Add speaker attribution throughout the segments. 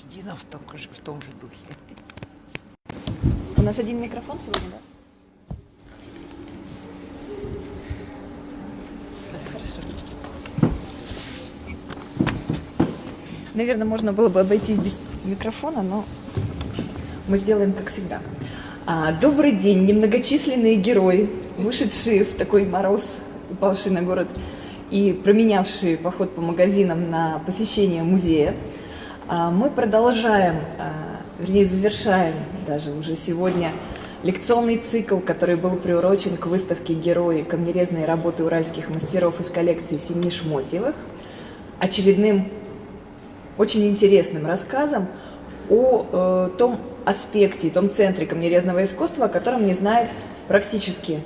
Speaker 1: Дина в том же духе.
Speaker 2: У нас один микрофон сегодня, да? Хорошо. Наверное, можно было бы обойтись без микрофона, но мы сделаем как всегда. Добрый день, немногочисленные герои, вышедшие в такой мороз, упавший на город и променявшие поход по магазинам на посещение музея. Мы продолжаем, вернее, завершаем даже уже сегодня лекционный цикл, который был приурочен к выставке «Герои. Камнерезные работы уральских мастеров» из коллекции семьи Шмотьевых, очередным очень интересным рассказом о том аспекте, том центре камнерезного искусства, о котором не знает практически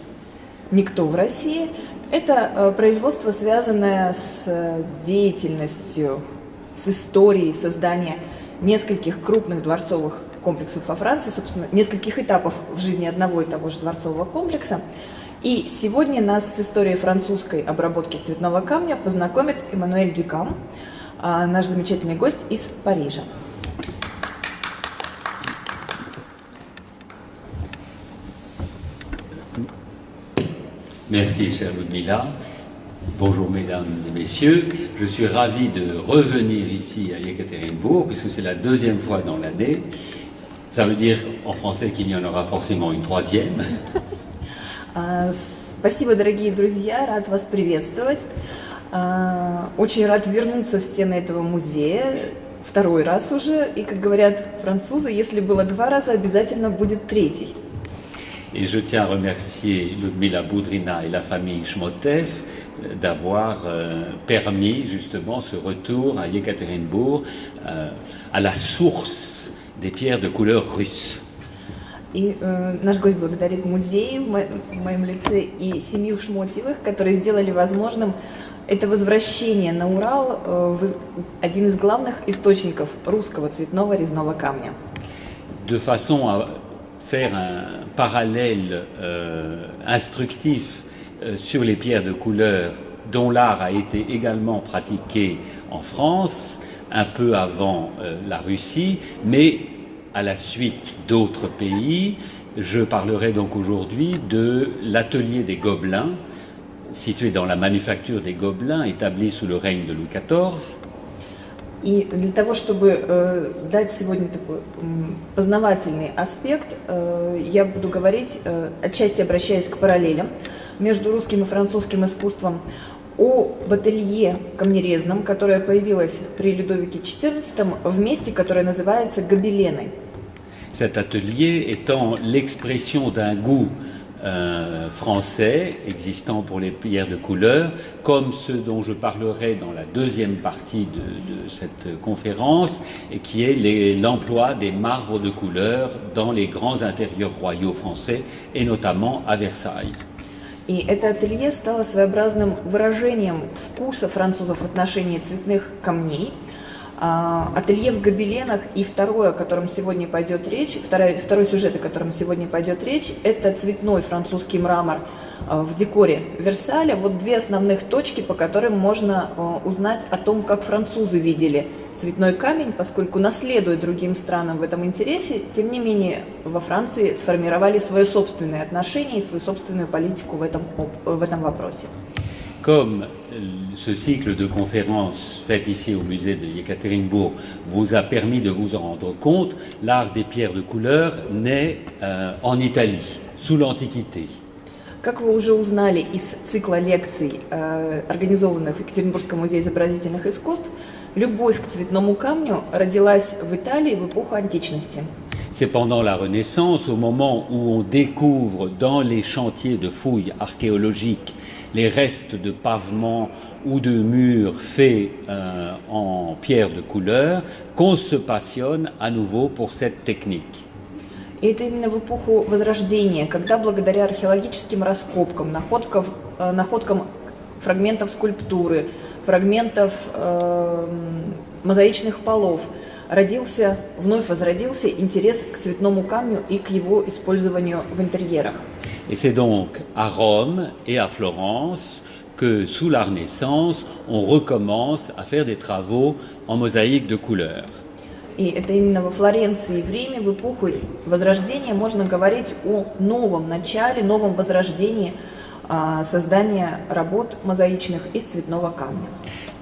Speaker 2: никто в России. Это производство, связанное с деятельностью, с историей создания нескольких крупных дворцовых комплексов во Франции, собственно, нескольких этапов в жизни одного и того же дворцового комплекса. И сегодня нас с историей французской обработки цветного камня познакомит Эммануэль Дюкам, наш замечательный гость из Парижа.
Speaker 3: Merci, chère Ludmila. Bonjour, mesdames et messieurs. Je suis ravi de revenir ici à Yekaterinbourg, puisque c'est la deuxième fois dans l'année. Ça veut dire, en français, qu'il y en aura forcément une troisième.
Speaker 2: Спасибо, дорогие друзья, рад вас приветствовать. Очень рад вернуться в стены этого музея, второй раз уже. И, как говорят французы, если было два раза, обязательно будет третий.
Speaker 3: Et je tiens à remercier Ludmila Boudrina et la famille Shmotev d'avoir permis justement ce retour à Yekaterinbourg, à la source des pierres de couleur russe.
Speaker 2: И наш гость благодарит музей в моем лице и семью Шмотьевых, которые сделали возможным это возвращение на Урал в один из главных источников русского цветного резного камня.
Speaker 3: De façon à faire un parallèle instructif sur les pierres de couleur dont l'art a été également pratiqué en France, un peu avant la Russie, mais à la suite d'autres pays. Je parlerai donc aujourd'hui de l'atelier des Gobelins, situé dans la manufacture des Gobelins, établi sous le règne de Louis XIV.
Speaker 2: И для того, чтобы дать сегодня такой познавательный аспект, я буду говорить, отчасти обращаясь к параллелям между русским и французским искусством, о ателье камнерезном, которое появилось при Людовике XIV в месте, которое называется Гобелены.
Speaker 3: Cet atelier étant l'expression d'un goût français existant pour les pierres de couleur, comme ce dont je parlerai dans la deuxième partie de cette conférence, et qui est l'emploi des marbres de couleur dans les grands intérieurs royaux français, et notamment à Versailles.
Speaker 2: И это ателье стало своеобразным выражением вкуса французов в отношении цветных камней. Ателье в Гобеленах и второе, о котором сегодня пойдет речь, второй сюжет, о котором сегодня пойдет речь, это цветной французский мрамор в декоре Версаля. Вот две основных точки, по которым можно узнать о том, как французы видели цветной камень, поскольку, наследуя другим странам в этом интересе, тем не менее во Франции сформировали свое собственное отношение и свою собственную политику в этом вопросе.
Speaker 3: Comme ce cycle de conférences fait ici au musée de Yekaterinbourg vous a permis de vous en rendre compte, l'art des pierres de couleur naît en Italie, sous l'Antiquité.
Speaker 2: Как вы уже узнали из цикла лекций, организованных в Екатеринбургском музее изобразительных искусств, любовь к цветному камню родилась в Италии в эпоху античности.
Speaker 3: C'est pendant la Renaissance, au moment où on découvre dans les chantiers de fouilles archéologiques les restes de pavements ou de murs faits en pierre de couleur, qu'on se passionne à nouveau pour cette technique.
Speaker 2: И это именно в эпоху Возрождения, когда благодаря археологическим раскопкам, находкам фрагментов скульптуры, фрагментов мозаичных полов, вновь возродился интерес к цветному камню и к его использованию в интерьерах.
Speaker 3: Et c'est donc à Rome et à Florence que, sous la Renaissance, on recommence à faire des travaux en mosaïque de couleur.
Speaker 2: И это именно во Флоренции, в Риме, в эпоху Возрождения можно говорить о новом начале, новом возрождении создания работ мозаичных из цветного камня.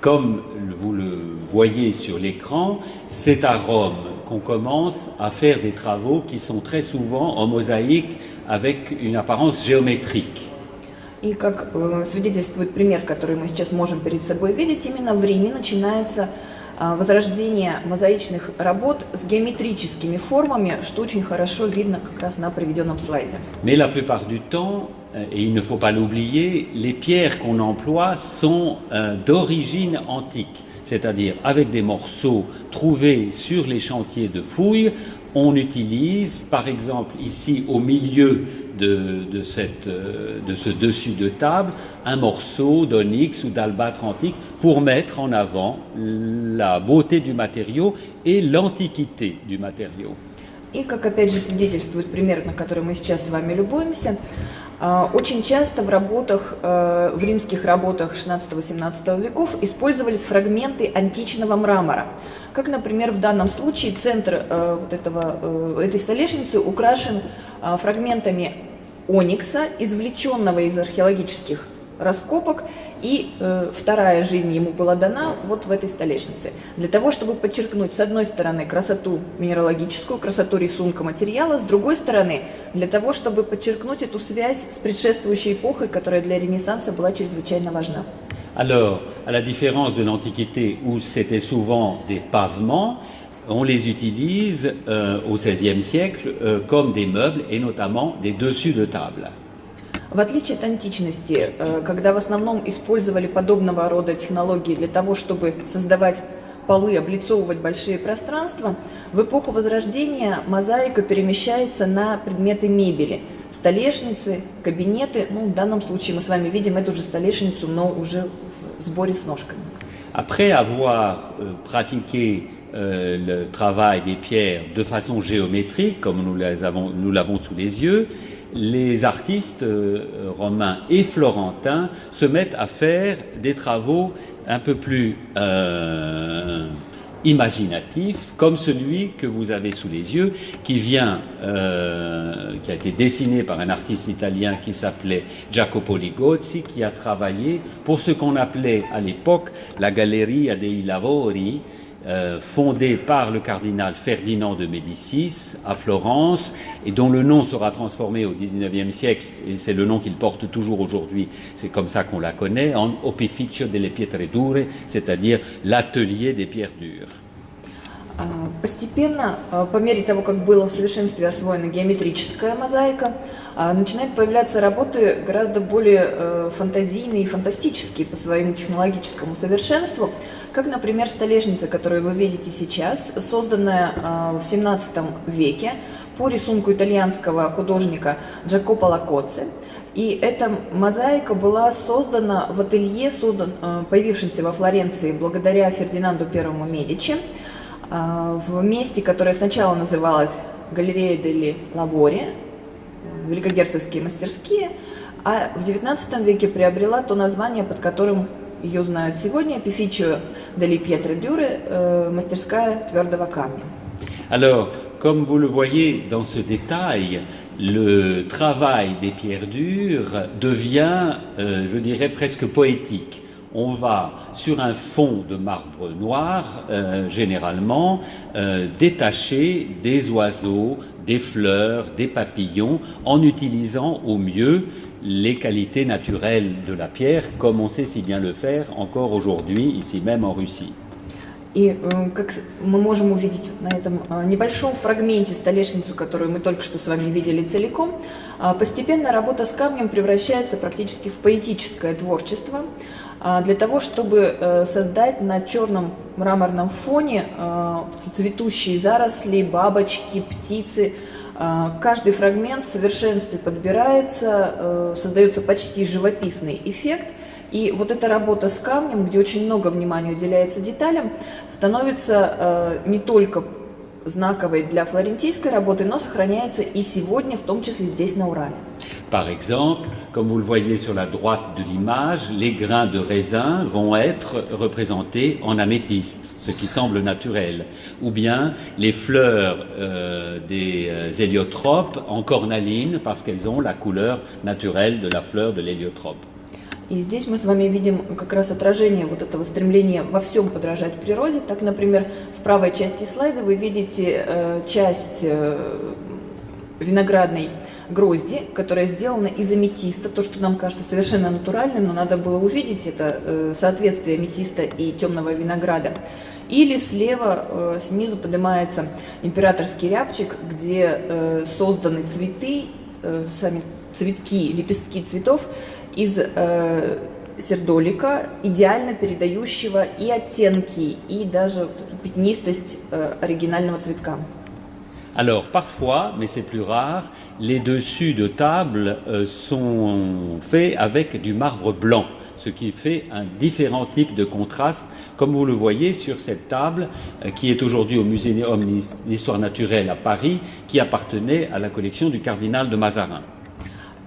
Speaker 3: Comme vous le voyez sur l'écran, c'est à Rome qu'on commence à faire des travaux qui sont très souvent en mosaïque avec une apparence géométrique.
Speaker 2: И как свидетельствует пример, который мы сейчас можем перед собой видеть, именно в Риме начинается возрождение мозаичных работ с геометрическими формами, что очень хорошо видно как раз на приведенном слайде.
Speaker 3: Mais la plupart du temps, et il ne faut pas l'oublier, les pierres qu'on emploie sont d'origine antique, c'est-à-dire avec des morceaux trouvés sur les chantiers de fouilles. On utilise, par exemple, ici au milieu de ce dessus de table, un morceau d'onyx ou d'albâtre antique pour mettre en avant la beauté du matériau et l'antiquité du matériau.
Speaker 2: И, как опять же свидетельствует пример, на который мы сейчас с вами любуемся, очень часто в работах, в римских работах 16-17 веков использовались фрагменты античного мрамора. Как, например, в данном случае центр этой столешницы украшен фрагментами оникса, извлеченного из археологических раскопок, и вторая жизнь ему была дана вот в этой столешнице. Для того, чтобы подчеркнуть, с одной стороны, красоту минералогическую, красоту рисунка материала, с другой стороны, для того, чтобы подчеркнуть эту связь с предшествующей эпохой, которая для Ренессанса была чрезвычайно важна.
Speaker 3: Alors, à la différence de l'Antiquité où c'était souvent des pavements, on les utilise au XVIe siècle comme des meubles et notamment des dessus de table.
Speaker 2: В отличие от античности, когда в основном использовали подобного рода технологии для того, чтобы создавать полы, облицовывать большие пространства, в эпоху Возрождения мозаика перемещается на предметы мебели. Столешницы, кабинеты, в данном случае мы с вами видим эту же столешницу, но уже в сборе с ножками.
Speaker 3: Après avoir pratiqué le travail des pierres de façon géométrique, comme nous l'avons sous les yeux, les artistes romains et florentins se mettent à faire des travaux un peu plus imaginatifs, comme celui que vous avez sous les yeux, qui a été dessiné par un artiste italien qui s'appelait Jacopo Ligozzi, qui a travaillé pour ce qu'on appelait à l'époque la Galleria dei Lavori, fondée par le cardinal Ferdinand de Médicis à Florence et dont le nom sera transformé au XIXe siècle, et c'est le nom qu'il porte toujours aujourd'hui, c'est comme ça qu'on la connaît, en Opificio delle Pietre Dure, c'est-à-dire l'atelier des pierres dures.
Speaker 2: Постепенно, по мере того, как была в совершенстве освоена геометрическая мозаика, начинают появляться работы гораздо более фантазийные и фантастические по своему технологическому совершенству, как, например, столешница, которую вы видите сейчас, созданная в XVII веке по рисунку итальянского художника Джакопо Лакоцци. И эта мозаика была создана в ателье, появившемся во Флоренции благодаря Фердинанду I Медичи, в месте, которое сначала называлось Галерея делли Лавори, великогерцогские мастерские, а в XIX веке приобрела то название, под которым ее знают сегодня, Opificio delle Pietre Dure, мастерская твердого камня.
Speaker 3: Alors, comme vous le voyez dans ce détail, le travail des pierres dures devient, je dirais, presque poétique. On va sur un fond de marbre noir, généralement, détacher des oiseaux, des fleurs, des papillons, en utilisant au mieux les qualités naturelles de la pierre, comme on sait si bien le faire encore aujourd'hui, ici même en Russie.
Speaker 2: И как мы можем увидеть на этом небольшом фрагменте столешницу, которую мы только что с вами видели целиком, постепенно работа с камнем превращается практически в поэтическое творчество, для того, чтобы создать на черном мраморном фоне цветущие заросли, бабочки, птицы. Каждый фрагмент в совершенстве подбирается, создается почти живописный эффект. И вот эта работа с камнем, где очень много внимания уделяется деталям, становится не только знаковой для флорентийской работы, но сохраняется и сегодня, в том числе здесь, на Урале.
Speaker 3: Par exemple, comme vous le voyez sur la droite de l'image, les grains de raisin vont être représentés en améthyste, ce qui semble naturel, ou bien les fleurs des héliotropes en cornaline, parce qu'elles ont la couleur naturelle de la fleur de l'héliotrope.
Speaker 2: И здесь мы с вами видим как раз отражение вот этого стремления во всем подражать природе. Так, например, в правой части слайда вы видите часть виноградной грозди, которая сделана из аметиста, то, что нам кажется совершенно натуральным, но надо было увидеть это соответствие аметиста и темного винограда. Или слева, снизу поднимается императорский рябчик, где созданы цветы, сами цветки, лепестки цветов из сердолика, идеально передающего и оттенки, и даже пятнистость оригинального цветка.
Speaker 3: Alors parfois, mais c'est plus rare, les dessus de table sont faits avec du marbre blanc, ce qui fait un différent type de contraste, comme vous le voyez sur cette table qui est aujourd'hui au Muséum d'Histoire naturelle à Paris, qui appartenait à la collection du cardinal de Mazarin.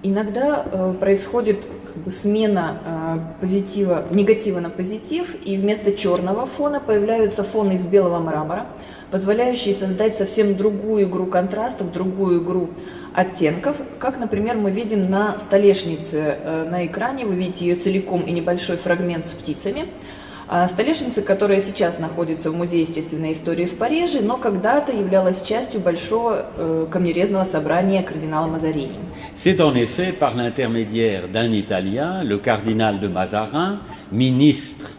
Speaker 2: Иногда происходит смена негатива на позитив, и вместо черного фона появляются фоны из белого мрамора, позволяющие создать совсем другую игру контрастов, другую игру оттенков, как, например, мы видим на столешнице на экране, вы видите ее целиком и небольшой фрагмент с птицами. Столешница, которая сейчас находится в Музее естественной истории в Париже, но когда-то являлась частью большого камнерезного собрания кардинала Мазарини.
Speaker 3: C'est en effet par l'intermédiaire d'un Italien, le cardinal de Mazarin, ministre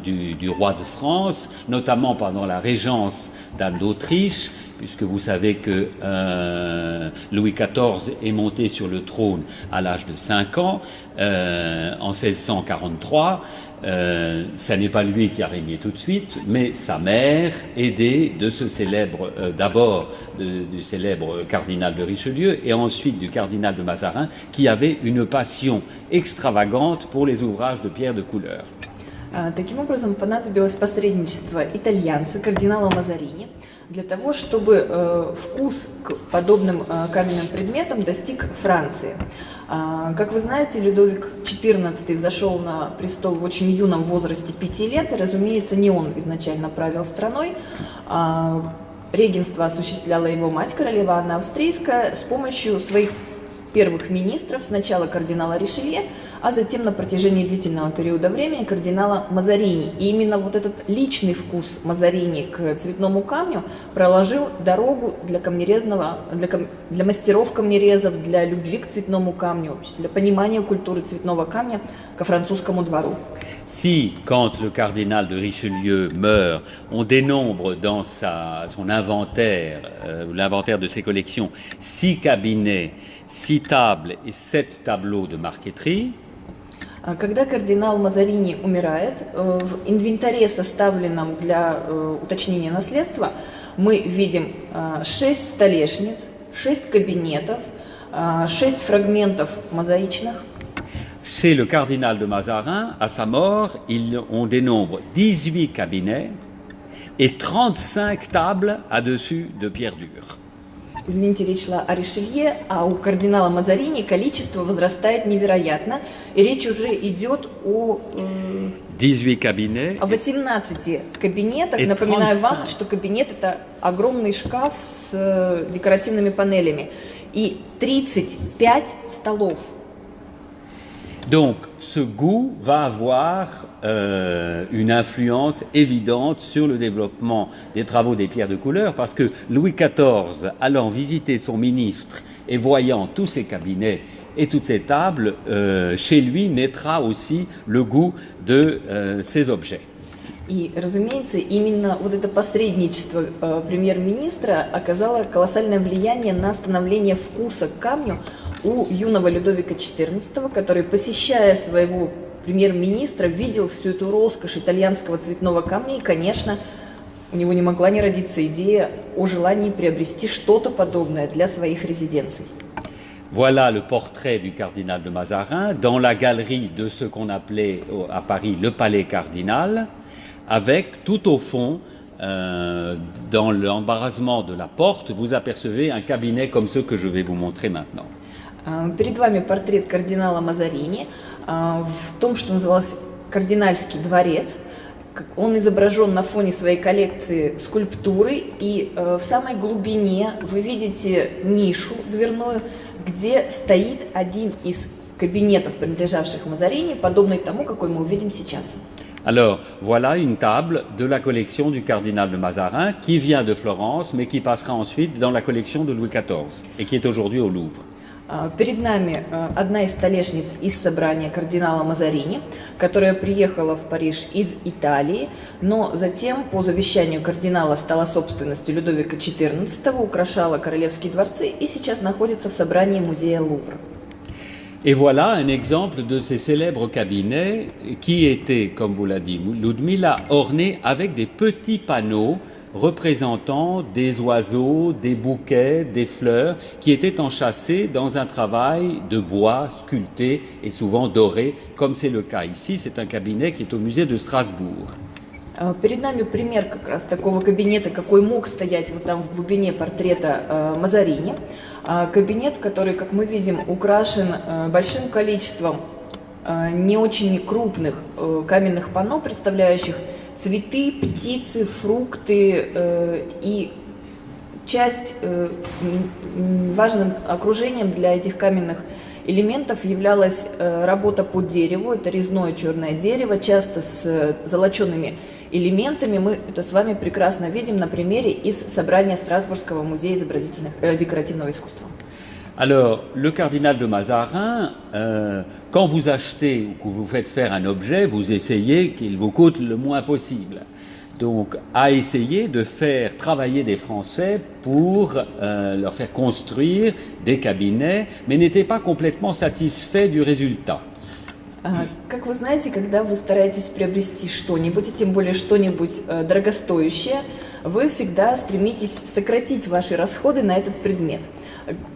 Speaker 3: du roi de France, notamment pendant la régence d'Anne d'Autriche, puisque vous savez que Louis XIV est monté sur le trône à l'âge de 5 ans, en 1643. Ça n'est pas lui qui a régné tout de suite, mais sa mère, aidée de ce célèbre, d'abord du célèbre cardinal de Richelieu et ensuite du cardinal de Mazarin, qui avait une passion extravagante pour les ouvrages de pierre de couleur.
Speaker 2: Таким образом, понадобилось посредничество итальянца, кардинала Мазарини, для того, чтобы вкус к подобным каменным предметам достиг Франции. Как вы знаете, Людовик XIV взошел на престол в очень юном возрасте 5 лет, и, разумеется, не он изначально правил страной. Регенство осуществляла его мать, королева Анна Австрийская, с помощью своих первых министров, сначала кардинала Ришелье, а затем на протяжении длительного периода времени кардинала Мазарини. И именно вот этот личный вкус Мазарини к цветному камню проложил дорогу для для мастеров камнерезов, для любви к цветному камню, для понимания культуры цветного камня ко французскому двору.
Speaker 3: Si, quand le cardinal de Richelieu meurt, on dénombre dans son inventaire, l'inventaire de ses collections, 6 cabinets, 6 tables et 7 tableaux de marqueterie.
Speaker 2: Когда кардинал Мазарини умирает, в инвентаре, составленном для уточнения наследства, мы видим 6 столешниц, 6 кабинетов, 6 фрагментов мозаичных.
Speaker 3: Chez le cardinal de Mazarin, à sa mort, on dénombre 18 cabinets et 35 tables à dessus de pierre dure.
Speaker 2: Извините, речь шла о Ришелье, а у кардинала Мазарини количество возрастает невероятно, и речь уже идет о
Speaker 3: 18 cabinets.
Speaker 2: О 18 кабинетах. Напоминаю вам, что кабинет – это огромный шкаф с декоративными панелями, и 35 столов.
Speaker 3: Donc, ce goût va avoir une influence évidente sur le développement des travaux des pierres de couleur, parce que Louis XIV, allant visiter son ministre et voyant tous ces cabinets et toutes ces tables, chez lui naîtra aussi le goût de ces objets.
Speaker 2: И, разумеется, именно вот это посредничество премьер-министра оказало колоссальное влияние на становление вкуса к камню у юного Людовика XIV, который, посещая своего премьер-министра, видел всю эту роскошь итальянского цветного камня, и, конечно, у него не могла не родиться идея о желании приобрести что-то подобное для своих резиденций.
Speaker 3: Voilà le portrait du cardinal de Mazarin dans la galerie de ce qu'on appelait à Paris le Palais Cardinal, avec tout au fond, dans l'embarrassement de la porte, vous apercevez un cabinet comme ceux que je vais vous montrer maintenant.
Speaker 2: Перед вами портрет кардинала Мазарини в том, что называлось кардинальский дворец. Он изображен на фоне своей коллекции скульптуры, и в самой глубине вы видите нишу дверную, где стоит один из кабинетов, принадлежавших Мазарини, подобный тому, какой мы увидим сейчас.
Speaker 3: Alors, voilà une table de la collection du cardinal de Mazarin qui vient de Florence, mais qui passera ensuite dans la collection de Louis XIV et qui est aujourd'hui au Louvre.
Speaker 2: Перед нами одна из столешниц из собрания кардинала Мазарини, которая приехала в Париж из Италии, но затем по завещанию кардинала стала собственностью Людовика XIV, украшала королевские дворцы и сейчас находится в собрании музея Лувра.
Speaker 3: Et voilà un exemple de ces célèbres cabinets qui étaient, comme vous l'a dit Ludmila, ornés avec des petits panneaux représentant des oiseaux, des bouquets, des fleurs qui étaient enchâssés dans un travail de bois sculpté et souvent doré, comme c'est le cas ici. C'est un cabinet qui est au musée de Strasbourg.
Speaker 2: Перед нами пример как раз такого кабинета, какой мог стоять вот там в глубине портрета Мазарини. Кабинет, который, как мы видим, украшен большим количеством не очень крупных каменных панно, представляющих цветы, птицы, фрукты, и часть важным окружением для этих каменных элементов являлась работа по дереву. Это резное черное дерево, часто с золочеными элементами. Мы это с вами прекрасно видим на примере из собрания Страсбургского музея декоративного искусства.
Speaker 3: Alors, le cardinal de Mazarin, quand vous achetez ou que vous faites faire un objet, vous essayez qu'il vous coûte le moins possible. Donc, a essayé de faire travailler des Français pour leur faire construire des cabinets, mais n'était pas complètement satisfait du résultat.
Speaker 2: Как вы знаете, когда вы стараетесь приобрести что-нибудь, и тем более что-нибудь дорогостоящее, вы всегда стремитесь сократить ваши расходы на этот предмет.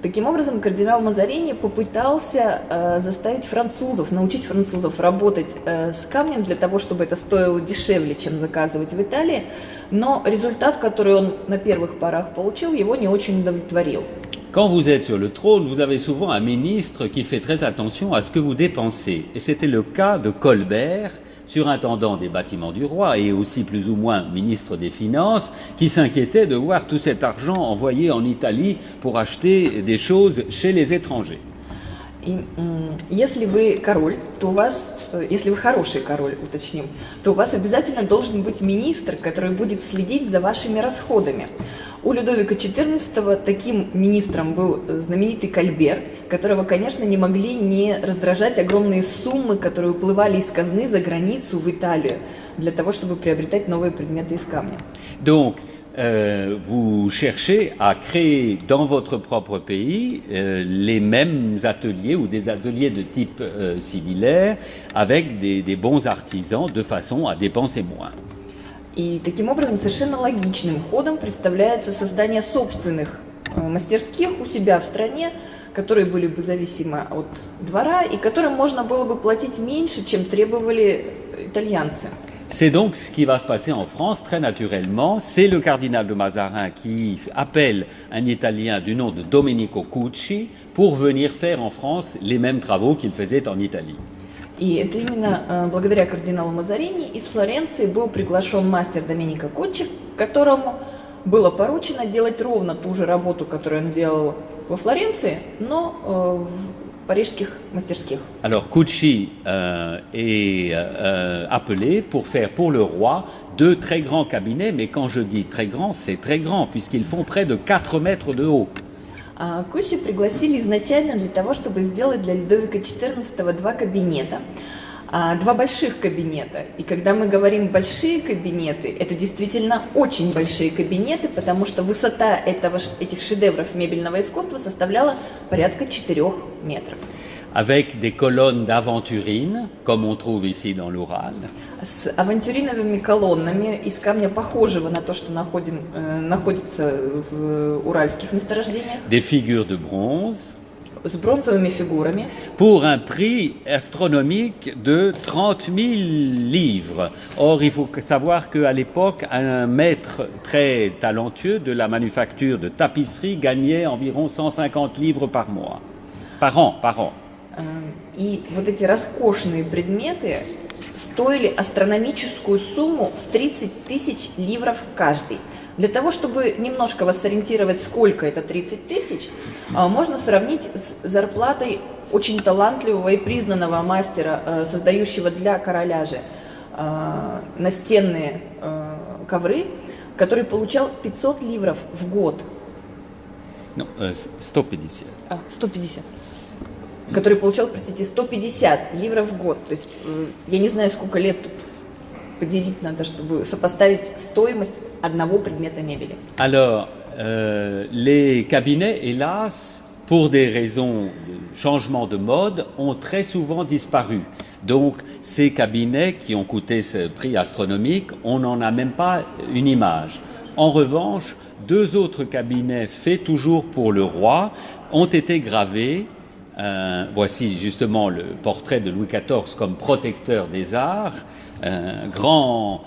Speaker 2: Таким образом, кардинал Мазарини попытался заставить французов, научить французов работать с камнем для того, чтобы это стоило дешевле, чем заказывать в Италии, но результат, который он на первых порах получил, его не очень удовлетворил.
Speaker 3: Quand vous êtes sur le trône, vous avez souvent un ministre qui fait très attention à ce que vous dépensez. Et c'était le cas de Colbert, surintendant des bâtiments du roi et aussi plus ou moins ministre des Finances, qui s'inquiétait de voir tout cet argent envoyé en Italie pour acheter des choses chez les étrangers.
Speaker 2: Если вы король, то у вас, если вы хороший король, уточним, то у вас обязательно должен быть министр, который будет следить за вашими расходами. У Людовика XIV таким министром был знаменитый Кольбер, которого, конечно, не могли не раздражать огромные суммы, которые уплывали из казны за границу в Италию, для того, чтобы приобретать новые предметы из камня.
Speaker 3: Donc, vous cherchez à créer dans votre propre pays les mêmes ateliers ou des ateliers de type similaire avec des bons artisans de façon à dépenser moins.
Speaker 2: И таким образом совершенно логичным ходом представляется создание собственных мастерских у себя в стране, которые были бы зависимы от двора и которым можно было бы платить меньше, чем требовали итальянцы.
Speaker 3: C'est donc ce qui va se passer en France très naturellement. C'est le cardinal de Mazarin qui appelle un Italien du nom de Domenico Cucci pour venir faire en France les mêmes travaux qu'il faisait en Italie.
Speaker 2: И это именно благодаря кардиналу Мазарини из Флоренции был приглашен мастер Доменико Куччи, которому было поручено делать ровно ту же работу, которую он делал во Флоренции, но в парижских мастерских.
Speaker 3: Alors Cucci est appelé pour faire pour le roi deux très grands cabinets, mais quand je dis très grands, c'est très grand, puisqu'ils font près de 4 mètres de haut.
Speaker 2: Куччи пригласили изначально для того, чтобы сделать для Людовика XIV два кабинета, два больших кабинета. И когда мы говорим большие кабинеты, это действительно очень большие кабинеты, потому что высота этих шедевров мебельного искусства составляла порядка 4 метров.
Speaker 3: Avec des colonnes d'aventurine, comme on trouve ici dans l'Oural.
Speaker 2: С авантюриновыми колоннами из камня, похожего на то, что находится в уральских месторождениях.
Speaker 3: Des figures de bronze.
Speaker 2: С бронзовыми фигурами.
Speaker 3: Pour un prix astronomique de 30 000 livres. Or, il faut savoir qu'à l'époque, un maître très talentueux de la manufacture de tapisserie gagnait environ 150 livres par mois. Par an, par an.
Speaker 2: И вот эти роскошные предметы стоили астрономическую сумму в 30 тысяч ливров каждый. Для того, чтобы немножко вас сориентировать, сколько это 30 тысяч, можно сравнить с зарплатой очень талантливого и признанного мастера, создающего для короля же настенные ковры, который получал 500 ливров в год.
Speaker 3: Non, 150.
Speaker 2: 150. Который получал, простите, 150 ливров в год. То есть я не знаю, сколько лет тут поделить надо, чтобы сопоставить стоимость одного предмета мебели.
Speaker 3: Alors, les cabinets, hélas, pour des raisons de changement de mode, ont très souvent disparu. Donc, ces cabinets qui ont coûté ce prix astronomique, on n'en a même pas une image. En revanche, deux autres cabinets faits toujours pour le roi ont été gravés. Voici justement le portrait de Louis XIV comme protecteur des arts, grand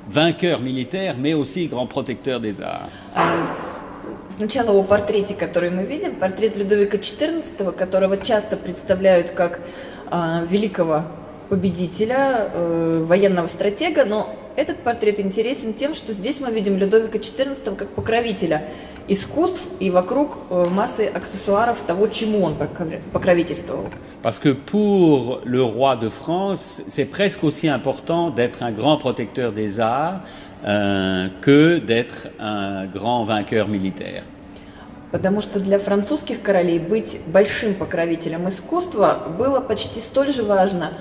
Speaker 3: vainqueur militaire, mais aussi grand protecteur des arts.
Speaker 2: Сначала о портрете, который мы видим, портрет Людовика XIV, которого часто представляют как великого победителя, военного стратега, но этот портрет интересен тем, что здесь мы видим Людовика XIV как покровителя искусств и вокруг массы аксессуаров того, чему он покровительствовал.
Speaker 3: Parce que pour le roi de France, c'est presque aussi important d'être un grand protecteur des arts que d'être un grand vainqueur militaire.
Speaker 2: Потому что для французских королей быть большим покровителем искусства было почти столь же важно,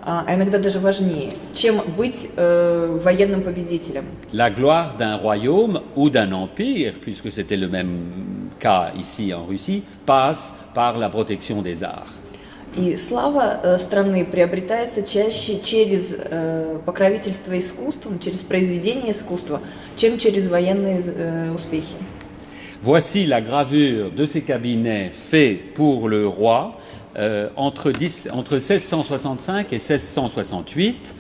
Speaker 2: а иногда даже важнее, чем быть военным победителем.
Speaker 3: La gloire d'un royaume ou d'un empire, puisque c'était le même cas ici en Russie, passe par la protection des arts.
Speaker 2: И слава страны приобретается чаще через покровительство искусством, через произведение искусства, чем через военные успехи.
Speaker 3: Voici la gravure de ces cabinets faits pour le roi entre 1665 et 1668.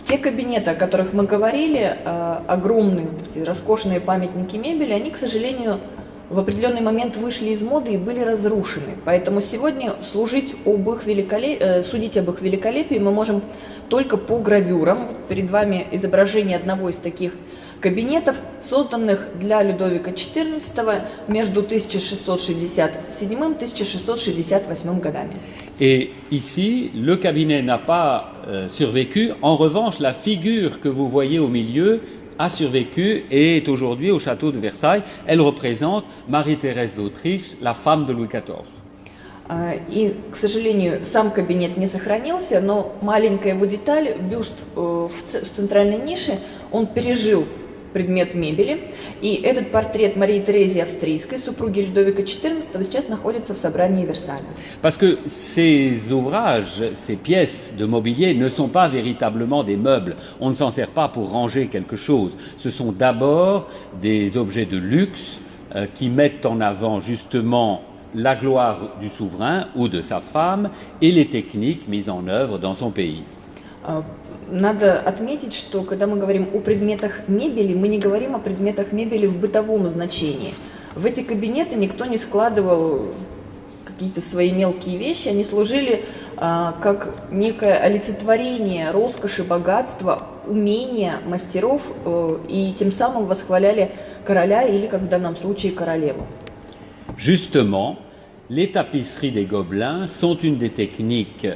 Speaker 2: Те кабинеты, о которых мы говорили, огромные, роскошные памятники мебели, они, к сожалению, в определенный момент вышли из моды и были разрушены. Поэтому сегодня судить об их великолепии мы можем только по гравюрам. Перед вами изображение одного из таких кабинетов, созданных для Людовика XIV между 1667 и 1668 годами.
Speaker 3: Et ici, le cabinet n'a pas survécu. En revanche, la figure que vous voyez au milieu a survécu et est aujourd'hui au château de Versailles. Elle représente Marie-Thérèse d'Autriche, la femme de Louis XIV.
Speaker 2: И, к сожалению, сам кабинет не сохранился, но маленькая его деталь, бюст в центральной нише, он пережил предмет мебели. И этот портрет Марии Терезии Австрийской, супруги Людовика XIV, сейчас находится в собрании Версаля.
Speaker 3: Parce que ces ouvrages, ces pièces de mobilier ne sont pas véritablement des meubles. On ne s'en sert pas pour ranger quelque chose. Ce sont d'abord des objets de luxe qui mettent en avant justement la gloire du souverain ou de sa femme et les techniques mises en œuvre dans son pays.
Speaker 2: Надо отметить, что когда мы говорим о предметах мебели, мы не говорим о предметах мебели в бытовом значении. В эти кабинеты никто не складывал какие-то свои мелкие вещи, они служили как некое олицетворение роскоши, богатства, умения мастеров и тем самым восхваляли короля или, как в данном случае, королеву.
Speaker 3: Justement, les tapisseries des Gobelins sont une des techniques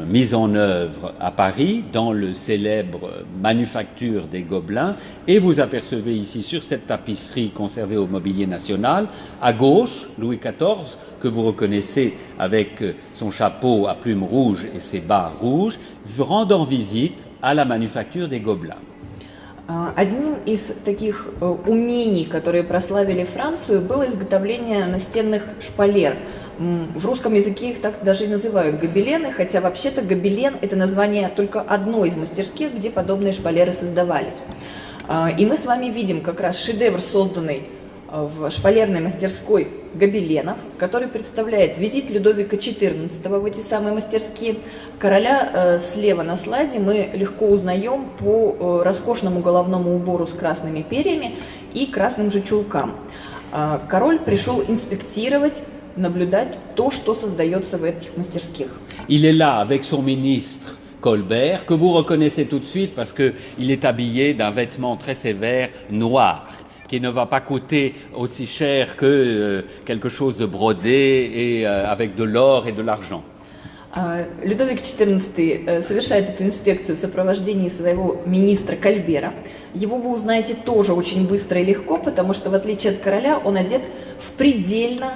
Speaker 3: mises en œuvre à Paris dans le célèbre Manufacture des Gobelins. Et vous apercevez ici sur cette tapisserie conservée au Mobilier National, à gauche, Louis XIV, que vous reconnaissez avec son chapeau à plumes rouges et ses bas rouges, rendant visite à la Manufacture des Gobelins.
Speaker 2: Одним из таких умений, которые прославили Францию, было изготовление настенных шпалер. В русском языке их так даже и называют гобелены, хотя вообще-то гобелен – это название только одной из мастерских, где подобные шпалеры создавались. И мы с вами видим как раз шедевр, созданный в шпалерной мастерской гобеленов, который представляет визит Людовика XIV в эти самые мастерские. Короля слева на слайде мы легко узнаем по роскошному головному убору с красными перьями и красным же чулкам. Король пришел инспектировать, наблюдать то, что создается в этих мастерских.
Speaker 3: Il est là avec son ministre Colbert, que vous reconnaissez tout de suite parce qu'il est habillé d'un vêtement très sévère noir, qui ne va pas coûter aussi cher que quelque chose de brodé et avec de l'or et de l'argent.
Speaker 2: Людовик XIV совершает эту инспекцию в сопровождении своего министра Кольбера. Его вы узнаете тоже очень быстро и легко, потому что в отличие от короля он одет в предельно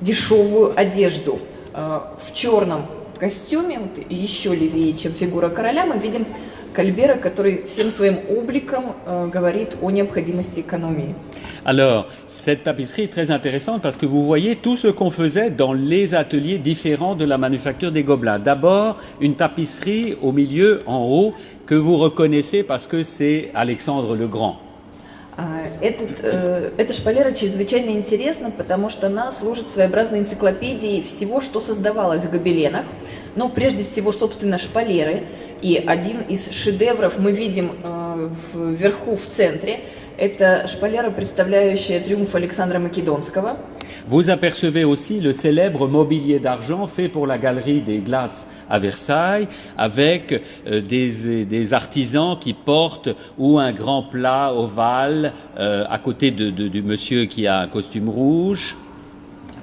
Speaker 2: дешевую одежду. В черном костюме, вот еще левее, чем фигура короля, мы видим Кольбера, который всем своим обликом говорит о необходимости экономии.
Speaker 3: Alors, cette tapisserie est très intéressante parce que vous voyez tout ce qu'on faisait dans les ateliers différents de la manufacture des Gobelins. D'abord, une tapisserie au milieu, en haut, que vous reconnaissez parce que c'est Alexandre le Grand.
Speaker 2: Эта шпалера чрезвычайно интересна, потому что она служит своеобразной энциклопедией всего, что создавалось в гобеленах. Но прежде всего, собственно, шпалеры. И один из шедевров мы видим вверху в центре. Это шпалера, представляющая триумф Александра Македонского.
Speaker 3: Vous apercevez aussi le célèbre mobilier d'argent fait pour la galerie des glaces à Versailles, avec des artisans qui portent ou un grand plat ovale à côté du monsieur qui a un costume rouge.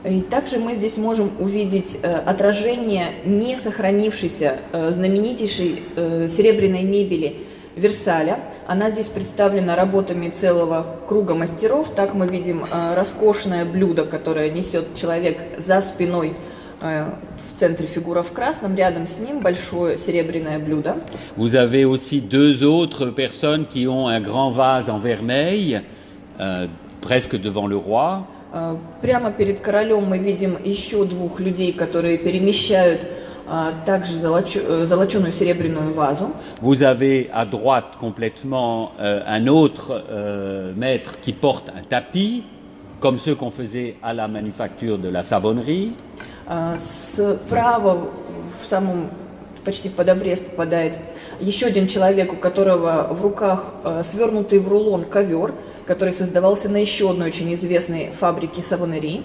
Speaker 2: И также мы здесь можем увидеть отражение не сохранившейся знаменитейшей серебряной мебели Версаля. Она здесь представлена работами целого круга мастеров. Так мы видим роскошное блюдо, которое несет человек за спиной. В центре фигура в красном, рядом с ним большое серебряное блюдо.
Speaker 3: Vous avez aussi deux autres personnes qui ont un grand vase en vermeil, presque devant le roi.
Speaker 2: Прямо перед королем мы видим еще двух людей, которые перемещают также золоченую серебряную вазу.
Speaker 3: Vous avez à droite complètement un autre maître qui porte un tapis, comme ceux qu'on faisait à la manufacture de la savonnerie.
Speaker 2: Справа в самом почти под обрез попадает еще один человек, у которого в руках свернутый в рулон ковер, который создавался на еще одной очень известной фабрике савонерии.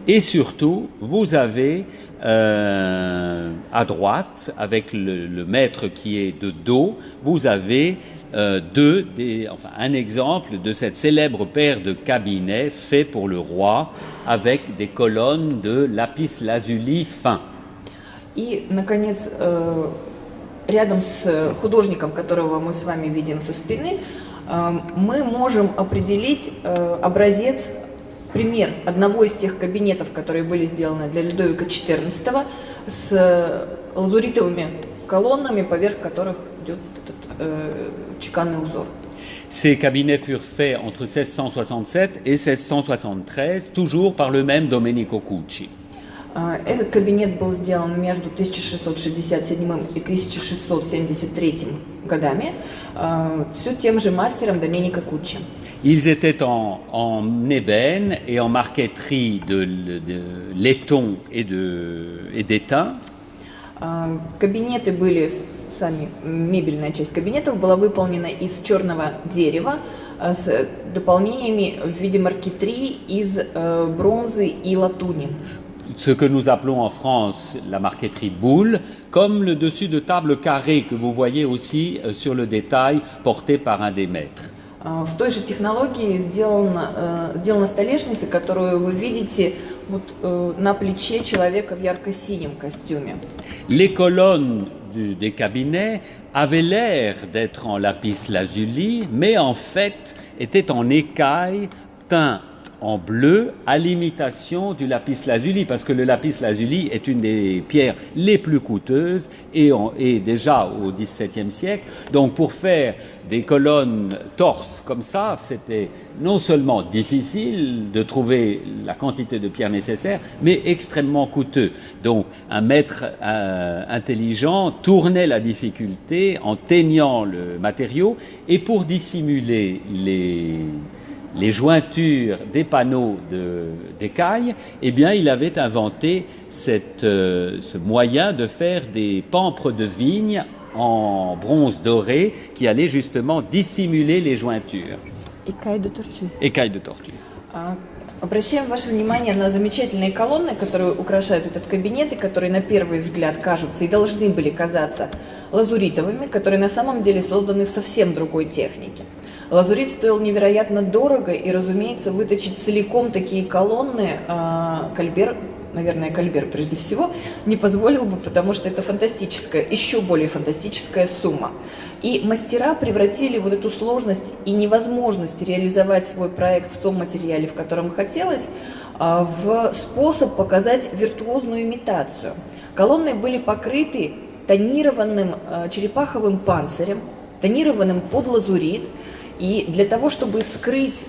Speaker 3: Et surtout, vous avez à droite, avec le maître qui est de dos, vous avez un exemple de cette célèbre paire de cabinets fait pour le roi avec des colonnes de lapis lazuli fin.
Speaker 2: И, наконец, рядом с художником, которого мы с вами видим со спины, мы можем определить образец, пример одного из тех кабинетов, которые были сделаны для Людовика XIV, с лазуритовыми колоннами, поверх которых идет этот чеканный узор.
Speaker 3: Ces cabinets furent faits entre 1667 et 1673, toujours par le même Domenico Cucci.
Speaker 2: Этот кабинет был сделан между 1667 и 1673 годами, все тем же мастером Доменико Куччи.
Speaker 3: Ils étaient en ébène et en marqueterie de laiton et d'étain.
Speaker 2: Кабинеты были, сами мебельная часть кабинетов была выполнена из черного дерева с дополнениями в виде маркетрии из бронзы и латуни.
Speaker 3: Ce que nous appelons en France la marqueterie boule, comme le dessus de table carré que vous voyez aussi sur le détail porté par un des maîtres.
Speaker 2: В той же технологии сделана столешница, которую вы видите на плече человека в ярко-синем костюме.
Speaker 3: Les colonnes des cabinets avaient l'air d'être en lapis lazuli, mais en fait étaient en écaille teint en bleu à l'imitation du lapis lazuli, parce que le lapis lazuli est une des pierres les plus coûteuses et déjà au XVIIe siècle. Donc pour faire des colonnes torses comme ça, c'était non seulement difficile de trouver la quantité de pierres nécessaire, mais extrêmement coûteux. Donc un maître intelligent tournait la difficulté en teignant le matériau, et pour dissimuler les jointures des panneaux d'écaille, eh bien, il avait inventé ce moyen de faire des pampres de vigne en bronze doré qui allaient justement dissimuler les jointures.
Speaker 2: Écaille de tortue.
Speaker 3: Écaille de tortue.
Speaker 2: Обращаем ваше внимание на замечательные колонны, которые украшают этот кабинет и которые на первый взгляд кажутся и должны были казаться лазуритовыми, которые на самом деле созданы в совсем другой технике. Лазурит стоил невероятно дорого, и, разумеется, выточить целиком такие колонны Кальбер, наверное, Кальбер прежде всего, не позволил бы, потому что это фантастическая, еще более фантастическая сумма. И мастера превратили вот эту сложность и невозможность реализовать свой проект в том материале, в котором хотелось, в способ показать виртуозную имитацию. Колонны были покрыты тонированным черепаховым панцирем, тонированным под лазурит, и для того, чтобы скрыть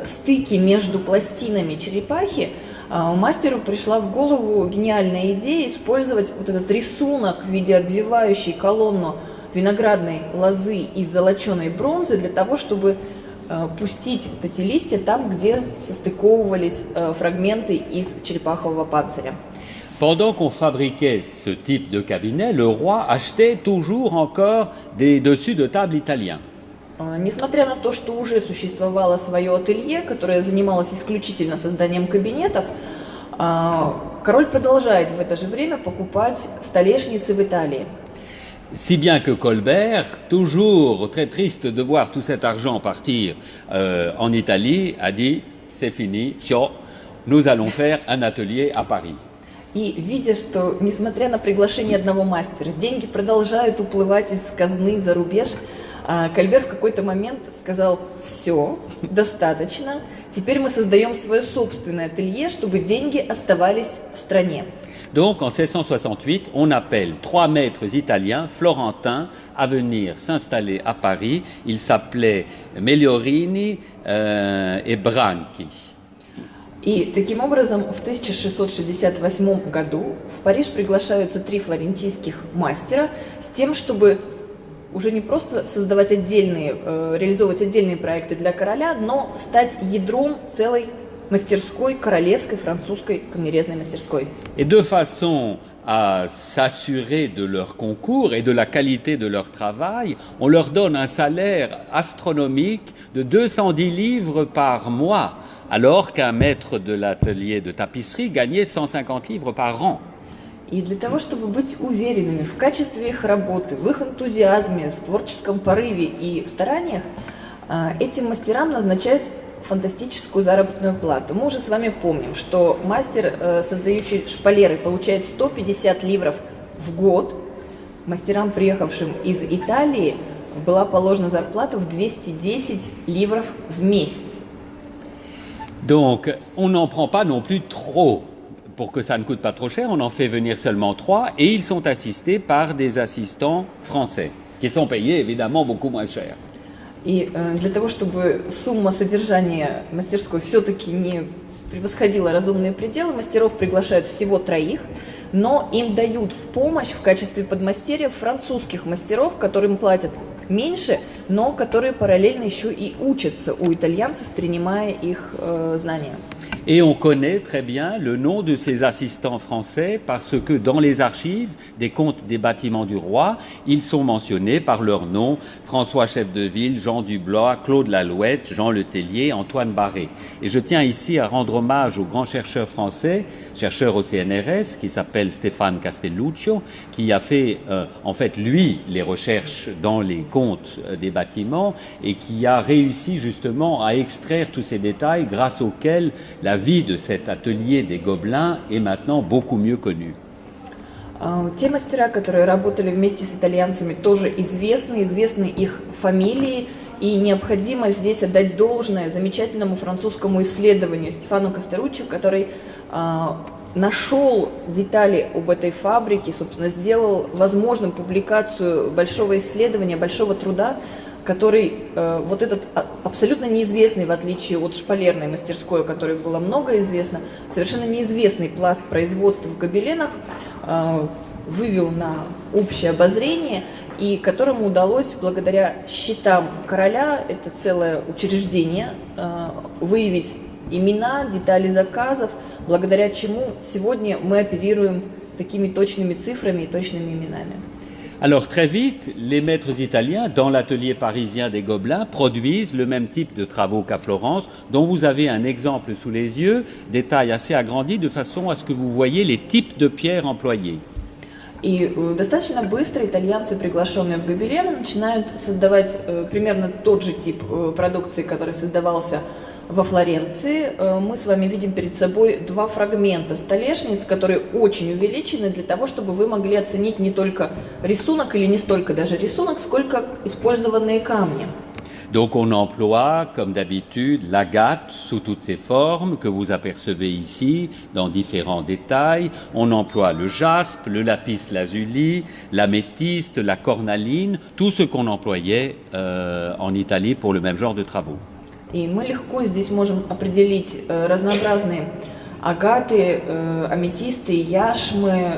Speaker 2: стыки между пластинами черепахи, мастеру пришла в голову гениальная идея использовать вот этот рисунок в виде обвивающей колонну виноградной лозы из золоченой бронзы для того, чтобы пустить вот эти листья там, где состыковывались фрагменты из черепахового панциря.
Speaker 3: Pendant qu'on fabriquait ce type de cabinet, le roi achetait toujours encore des dessus de table italiens.
Speaker 2: Несмотря на то, что уже существовало свое ателье, которое занималось исключительно созданием кабинетов, король продолжает в это же время покупать столешницы в Италии.
Speaker 3: Si bien que Colbert, toujours très triste de voir tout cet argent partir en Italie, a dit « c'est fini, nous allons faire un atelier à Paris ».
Speaker 2: И видя, что, несмотря на приглашение одного мастера, деньги продолжают уплывать из казны за рубеж, Кальбер в какой-то момент сказал: «Все, достаточно, теперь мы создаем свое собственное ателье, чтобы деньги оставались в стране».
Speaker 3: Donc en 1668, on appelle 3 maîtres italiens, florentins, à venir s'installer à Paris. Ils s'appelaient Meliorini et Branchi.
Speaker 2: И таким образом в 1668 году в Париж приглашаются 3 флорентийских мастера с тем, чтобы уже не просто создавать отдельные, реализовывать отдельные проекты для короля, но стать ядром целой мастерской, королевской французской камнерезной мастерской.
Speaker 3: Et de façon à s'assurer de leur concours et de la qualité de leur travail, on leur donne un salaire astronomique de 210 livres par mois, alors qu'un maître de l'atelier de tapisserie gagnait 150 livres par an.
Speaker 2: И для того, чтобы быть уверенными в качестве их работы, в их энтузиазме, в творческом порыве и в стараниях, этим мастерам назначают фантастическую заработную плату. Мы уже с вами помним, что мастер, создающий шпалеры, получает 150 ливров в год. Мастерам, приехавшим из Италии, была положена зарплата в 210 ливров в месяц.
Speaker 3: Donc, on n'en prend pas non plus trop pour que ça ne coûte pas trop cher. On en fait venir seulement 3 et ils sont assistés par des assistants français qui sont payés évidemment beaucoup moins cher.
Speaker 2: И для того, чтобы сумма содержания мастерской все-таки не превосходила разумные пределы, мастеров приглашают всего 3, но им дают в помощь в качестве подмастерьев французских мастеров, которым платят меньше, но которые параллельно еще и учатся у итальянцев, принимая их знания.
Speaker 3: Et on connaît très bien le nom de ces assistants français parce que dans les archives des comptes des bâtiments du roi, ils sont mentionnés par leur nom: François Chefdeville, Jean Dublois, Claude Lalouette, Jean Letellier, Antoine Barré. Et je tiens ici à rendre hommage au grand chercheur français, chercheur au CNRS, qui s'appelle Stéphane Castelluccio, qui a fait en fait lui les recherches dans les comptes des bâtiments et qui a réussi justement à extraire tous ces détails grâce auxquels la vie de cet atelier des Gobelins est maintenant beaucoup mieux connue.
Speaker 2: Те мастера, которые работали вместе с итальянцами, тоже известны их фамилии, и необходимо здесь отдать должное замечательному французскому исследованию Стефану Кастеруччи, который нашел детали об этой фабрике, собственно, сделал возможным публикацию большого исследования, большого труда, который вот этот абсолютно неизвестный, в отличие от шпалерной мастерской, о которой было много известно, совершенно неизвестный пласт производства в гобеленах вывел на общее обозрение, и которому удалось, благодаря счетам короля, это целое учреждение, выявить имена, детали заказов, благодаря чему сегодня мы оперируем такими точными цифрами и точными именами.
Speaker 3: Alors très vite, les maîtres italiens, dans l'atelier parisien des Gobelins, produisent le même type de travaux qu'à Florence, dont vous avez un exemple sous les yeux, des tailles assez agrandies, de façon à ce que vous voyez les types de pierres employées.
Speaker 2: И достаточно быстро итальянцы, приглашенные в Гобелены, начинают создавать примерно тот же тип продукции, который создавался во Флоренции. Мы с вами видим перед собой два фрагмента столешниц, которые очень увеличены для того, чтобы вы могли оценить не только рисунок, или не столько даже рисунок, сколько использованные камни.
Speaker 3: Donc on emploie, comme d'habitude, l'agate sous toutes ses formes que vous apercevez ici, dans différents détails. On emploie le jaspe, le lapis lazuli, l'améthyste, la cornaline, tout ce qu'on employait en Italie pour le même genre de travaux.
Speaker 2: И мы легко здесь можем определить разнообразные агаты, аметисты, яшмы,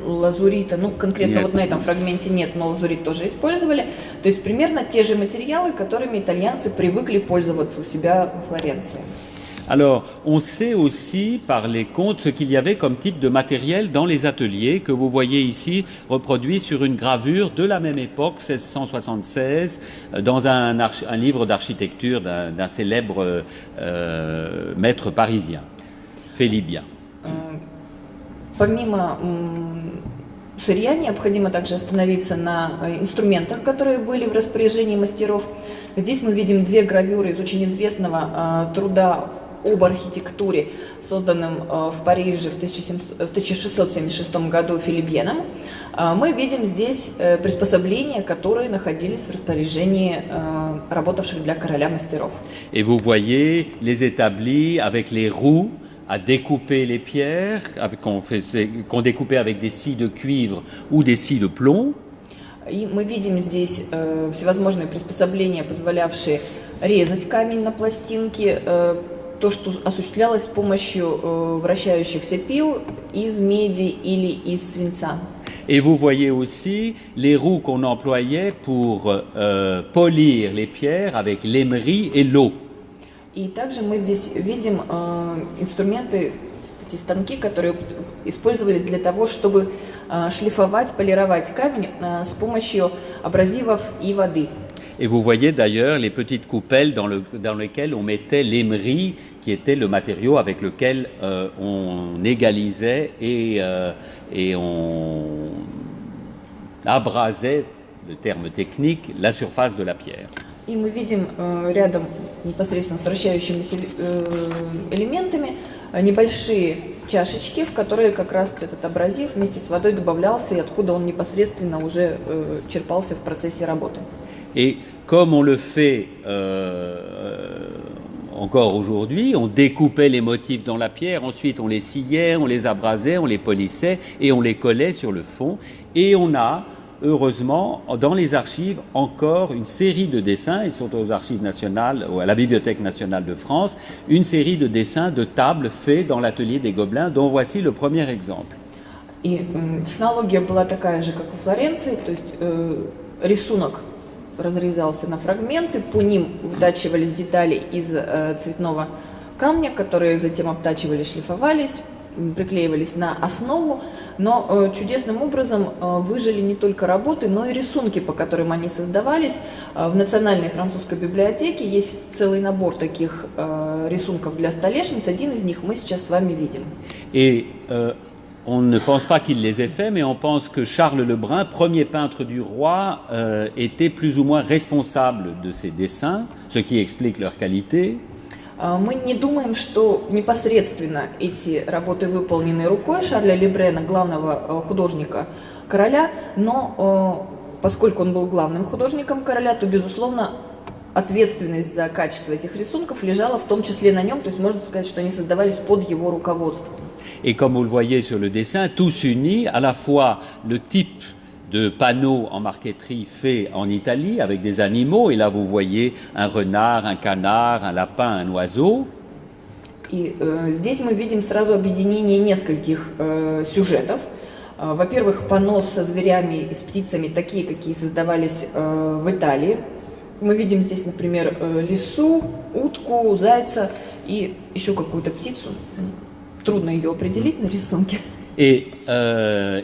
Speaker 2: лазурита, ну конкретно нет. Вот на этом фрагменте нет, но лазурит тоже использовали. То есть примерно те же материалы, которыми итальянцы привыкли пользоваться у себя в Флоренции.
Speaker 3: Alors, on sait aussi par les contes ce qu'il y avait comme type de matériel dans les ateliers que vous voyez ici reproduit sur une gravure de la même époque, 1676, dans un livre d'architecture d'un célèbre maître parisien, Félibien.
Speaker 2: Помимо сырья, необходимо также остановиться на инструментах, которые были в распоряжении мастеров. Здесь мы видим две гравюры из очень известного труда об архитектуре, созданном в Париже в 1676 году Филибьеном. Мы видим здесь приспособления, которые находились в распоряжении работавших для короля мастеров.
Speaker 3: Et vous voyez les établis avec les roues à découper les pierres, qu'on découpait avec des scies de cuivre ou des scies de plomb.
Speaker 2: И мы видим здесь всевозможные приспособления, позволявшие резать камень на пластинки, то, что осуществлялось с помощью вращающихся пил из меди или из свинца.
Speaker 3: Et vous voyez aussi les roues qu'on employait pour polir les pierres avec l'émery et l'eau.
Speaker 2: И также мы здесь видим инструменты, эти станки, которые использовались для того, чтобы шлифовать, полировать камень с помощью абразивов и воды.
Speaker 3: Et vous voyez d'ailleurs les petites coupelles dans lesquelles on mettait l'émery, qui était le matériau avec lequel on égalisait et on abrasait, le terme technique, la surface de la pierre.
Speaker 2: И мы видим рядом непосредственно с вращающимися элементами небольшие чашечки, в которые как раз этот абразив вместе с водой добавлялся и откуда он непосредственно уже черпался в процессе работы.
Speaker 3: Et comme on le fait encore aujourd'hui, on découpait les motifs dans la pierre, ensuite on les sciait, on les abrasait, on les polissait et on les collait sur le fond. Et on a, heureusement, dans les archives, encore une série de dessins, ils sont aux archives nationales, ou à la Bibliothèque nationale de France, une série de dessins de tables faits dans l'atelier des Gobelins, dont voici le premier exemple.
Speaker 2: И технология была такая же, как в Флоренции, то есть рисунок разрезался на фрагменты, по ним втачивались детали из цветного камня, которые затем обтачивались, шлифовались, приклеивались на основу, но чудесным образом выжили не только работы, но и рисунки, по которым они создавались. В Национальной французской библиотеке есть целый набор таких рисунков для столешниц, один из них мы сейчас с вами видим.
Speaker 3: Et on ne pense pas qu'il les ait faits, mais on pense que Charles le Brun, premier peintre du roi, était plus ou moins responsable de ces dessins, ce qui explique leur qualité.
Speaker 2: Мы не думаем, что непосредственно эти работы выполнены рукой Шарля Лебрена, главного художника короля, но поскольку он был главным художником короля, то, безусловно, ответственность за качество этих рисунков лежала в том числе на нем, то есть можно сказать, что они создавались под его руководством.
Speaker 3: Et comme vous le voyez sur le dessin, tous unis, à la fois le type de panneaux en marqueterie faits en Italie avec des animaux, et là vous voyez un renard, un canard, un lapin, un oiseau.
Speaker 2: И здесь мы видим сразу объединение нескольких сюжетов. Во-первых, панно со зверями и с птицами, такие, какие создавались в Италии. Мы видим здесь, например, лису, утку, зайца и еще какую-то птицу. Трудно ее определить на рисунке.
Speaker 3: Et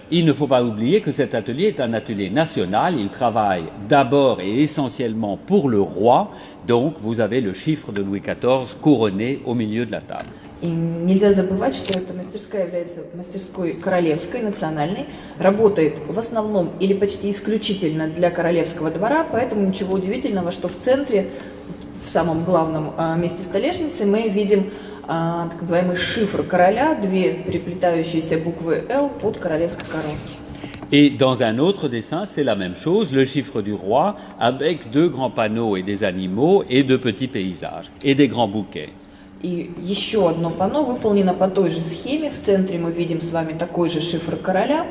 Speaker 3: il ne faut pas oublier que cet atelier est un atelier national. Il travaille d'abord et essentiellement pour le roi. Donc, vous avez le chiffre de Louis XIV couronné au milieu de la table.
Speaker 2: И нельзя забывать, что эта мастерская является мастерской королевской, национальной, работает в основном или почти исключительно для королевского двора, поэтому ничего удивительного, что в центре, в самом главном месте столешницы, мы видим так называемый шифр короля, две переплетающиеся буквы «Л» под королевской коронки.
Speaker 3: Et dans un autre dessin, c'est la même chose, le chiffre du roi avec deux grands panneaux et des animaux et de petits paysages et des grands bouquets.
Speaker 2: И еще одно панно выполнено по той же схеме. В центре мы видим с вами такой же шифр короля,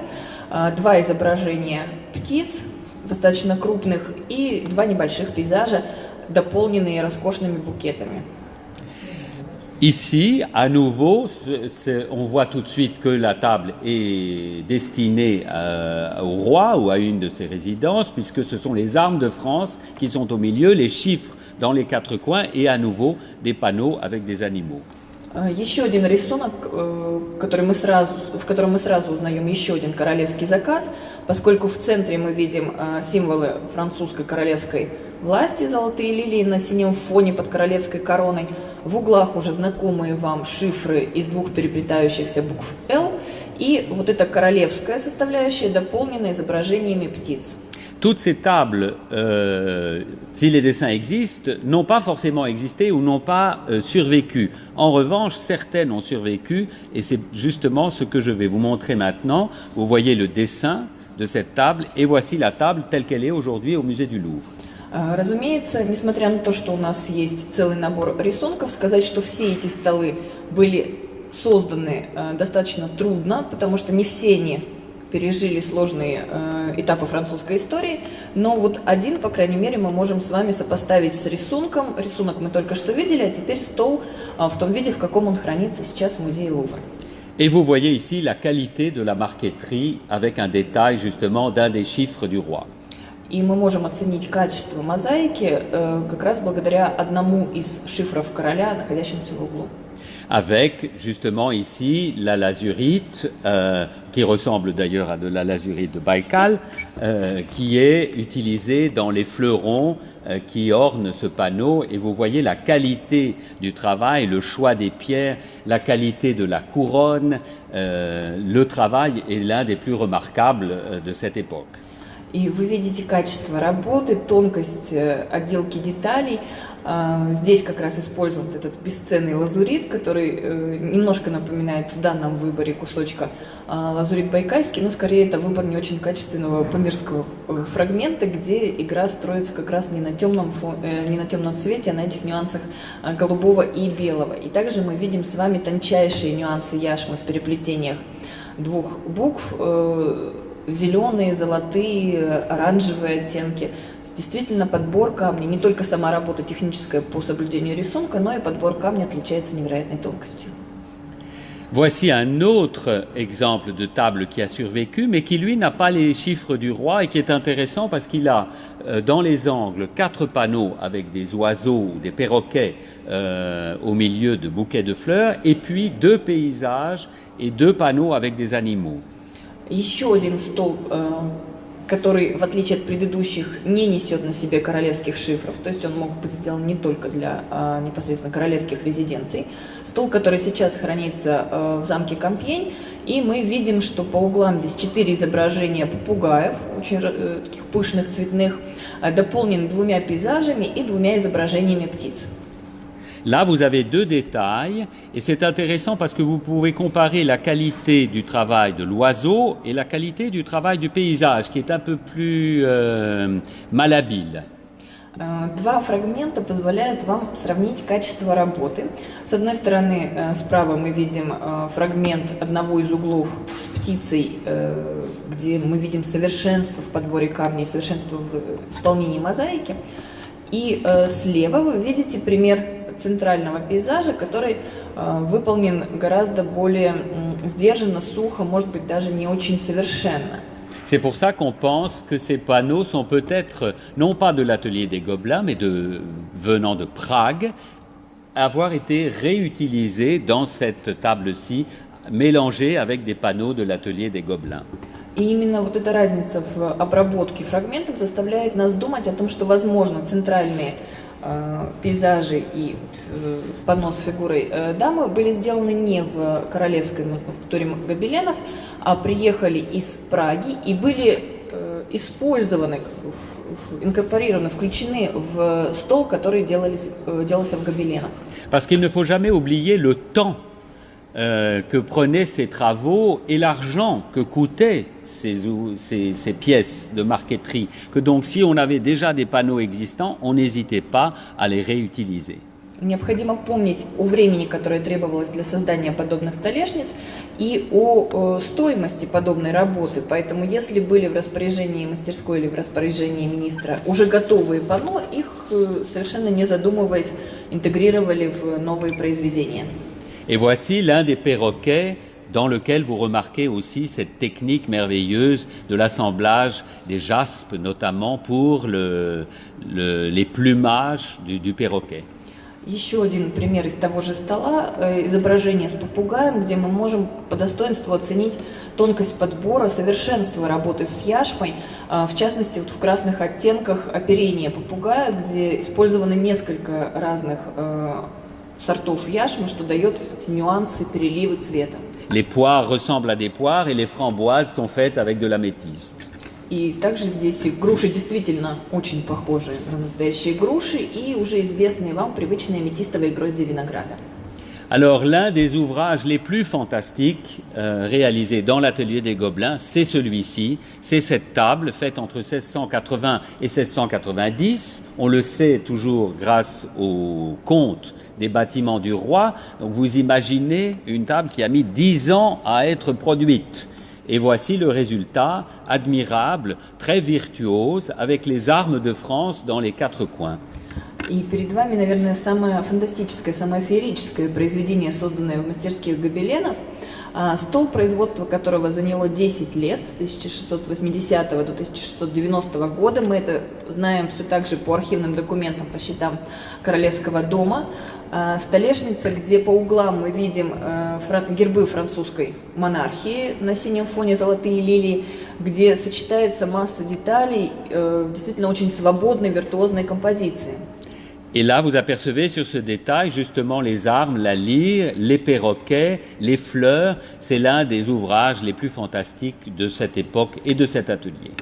Speaker 2: два изображения птиц, достаточно крупных, и два небольших пейзажа, дополненные роскошными букетами.
Speaker 3: Ici, à nouveau, on voit tout de suite que la table est destinée au roi ou à une de ses résidences, puisque ce sont les armes de France qui sont au milieu, les chiffres dans les quatre coins et à nouveau des panneaux avec des animaux.
Speaker 2: Еще один рисунок, в котором мы сразу узнаем еще один королевский заказ, поскольку в центре мы видим символы французской королевской власти, золотые лилии на синем фоне под королевской короной, в углах уже знакомые вам шифры из двух переплетающихся букв «Л», и вот эта королевская составляющая дополнена изображениями птиц.
Speaker 3: Toutes ces tables, si les dessins existent, n'ont pas forcément existé ou n'ont pas survécu. En revanche, certaines ont survécu et c'est justement ce que je vais vous montrer maintenant. Vous voyez le dessin de cette table et voici la table telle qu'elle est aujourd'hui au musée du Louvre.
Speaker 2: Разумеется, несмотря на то, что у нас есть целый набор рисунков, сказать, что все эти столы были созданы достаточно трудно, потому что не все они пережили сложные этапы французской истории, но вот один, по крайней мере, мы можем с вами сопоставить с рисунком. Рисунок мы только что видели, а теперь стол в том виде, в каком он хранится сейчас в музее Лувра.
Speaker 3: Et vous voyez ici la qualité de la marqueterie avec un détail justement d'un des chiffres du roi.
Speaker 2: И мы можем оценить качество мозаики как раз благодаря одному из шифров короля, находящемуся в углу.
Speaker 3: Avec justement ici la lazurite, qui ressemble d'ailleurs à de la lazurite de Baïkal, qui est utilisée dans les fleurons qui ornent ce panneau. Et vous voyez la qualité du travail, le choix des pierres, la qualité de la couronne. Le travail est l'un des plus remarquables de cette époque.
Speaker 2: И вы видите качество работы, тонкость отделки деталей. Здесь как раз использован этот бесценный лазурит, который немножко напоминает в данном выборе кусочка лазурит байкальский, но скорее это выбор не очень качественного памирского фрагмента, где игра строится как раз не на темном цвете, а на этих нюансах голубого и белого. И также мы видим с вами тончайшие нюансы яшмы в переплетениях двух букв, зеленые, золотые, оранжевые оттенки. Действительно, подбор камней, не только сама работа техническая по соблюдению рисунка, но и подбор камня отличается невероятной тонкостью.
Speaker 3: Voici un autre exemple de table qui a survécu, mais qui lui n'a pas les chiffres du roi et qui est intéressant parce qu'il a dans les angles 4 panneaux avec des oiseaux ou des perroquets au milieu de bouquets de fleurs et puis 2 paysages et 2 panneaux avec des animaux.
Speaker 2: Еще один стол, который, в отличие от предыдущих, не несет на себе королевских шифров, то есть он мог быть сделан не только для непосредственно королевских резиденций. Стол, который сейчас хранится в замке Кампьень, и мы видим, что по углам здесь 4 изображения попугаев, очень таких пышных, цветных, дополнены 2 пейзажами и 2 изображениями птиц.
Speaker 3: Là, vous avez 2 détails et c'est intéressant parce que vous pouvez comparer la qualité du travail de l'oiseau et la qualité du travail du paysage, qui est un peu plus malhabile.
Speaker 2: 2 фрагмента позволяют вам сравнить качество работы. С одной стороны, справа мы видим фрагмент одного из углов с птицей, где мы видим совершенство в подборе камней, совершенство в исполнении мозаики. И слева вы видите пример центрального пейзажа, который выполнен гораздо более сдержанно, сухо, может быть, даже не очень совершенно.
Speaker 3: C'est pour ça qu'on pense que ces panneaux sont peut-être, non pas de l'atelier des Gobelins, mais venant de Prague, avoir été réutilisés dans cette table-ci mélangés avec des panneaux de l'atelier des Gobelins.
Speaker 2: И именно вот эта разница в обработке фрагментов заставляет нас думать о том, что, возможно, центральные пейзажи и панно с фигурой дамы были сделаны не в королевской мануфактуре гобеленов, а приехали из Праги и были использованы, инкорпорированы, включены в стол, который делался в гобеленах.
Speaker 3: Parce qu'il ne faut jamais oublier le temps que prenaient ces travaux et l'argent que coûtaient ces pièces de marqueterie, que donc si on avait déjà des panneaux existants, on n'hésitait pas à les réutiliser.
Speaker 2: Необходимо помнить о времени, которое требовалось для создания подобных столешниц, и о стоимости подобной работы. Поэтому, если были в распоряжении мастерской или в распоряжении министра уже готовые панно, их, совершенно не задумываясь, интегрировали в новые произведения.
Speaker 3: Et voici l'un des perroquets dans lequel vous remarquez aussi cette technique merveilleuse de l'assemblage des jaspes, notamment pour les plumages du perroquet.
Speaker 2: Еще один пример из того же стола, изображение с попугаем, где мы можем по достоинству оценить тонкость подбора, совершенство работы с яшмой, в частности вот в красных оттенках оперения попугая, где использованы несколько разных сортов яшмы, что дает эти нюансы, переливы цвета.
Speaker 3: Les poires ressemblent à des poires et les framboises sont faites avec de l'améthyste.
Speaker 2: И также здесь груши действительно очень похожи на настоящие груши и уже известные вам привычные аметистовые грозди винограда.
Speaker 3: Alors l'un des ouvrages les plus fantastiques réalisés dans l'atelier des Gobelins, c'est celui-ci, c'est cette table faite entre 1680 et 1690. On le sait toujours grâce au compte des bâtiments du roi. Donc vous imaginez une table qui a mis 10 ans à être produite. Et voici le résultat, admirable, très virtuose, avec les armes de France dans les 4 coins.
Speaker 2: И перед вами, наверное, самое фантастическое, самое феерическое произведение, созданное в мастерских гобеленов, стол, производства которого заняло 10 лет, с 1680 до 1690 года. Мы это знаем все так же по архивным документам, по счетам Королевского дома. Столешница, где по углам мы видим гербы французской монархии, на синем фоне золотые лилии, где сочетается масса деталей действительно очень свободной, виртуозной композиции.
Speaker 3: Et là, vous apercevez sur ce détail justement les armes, la lyre, les perroquets, les fleurs. C'est l'un des ouvrages les plus fantastiques de cette époque et de cet atelier.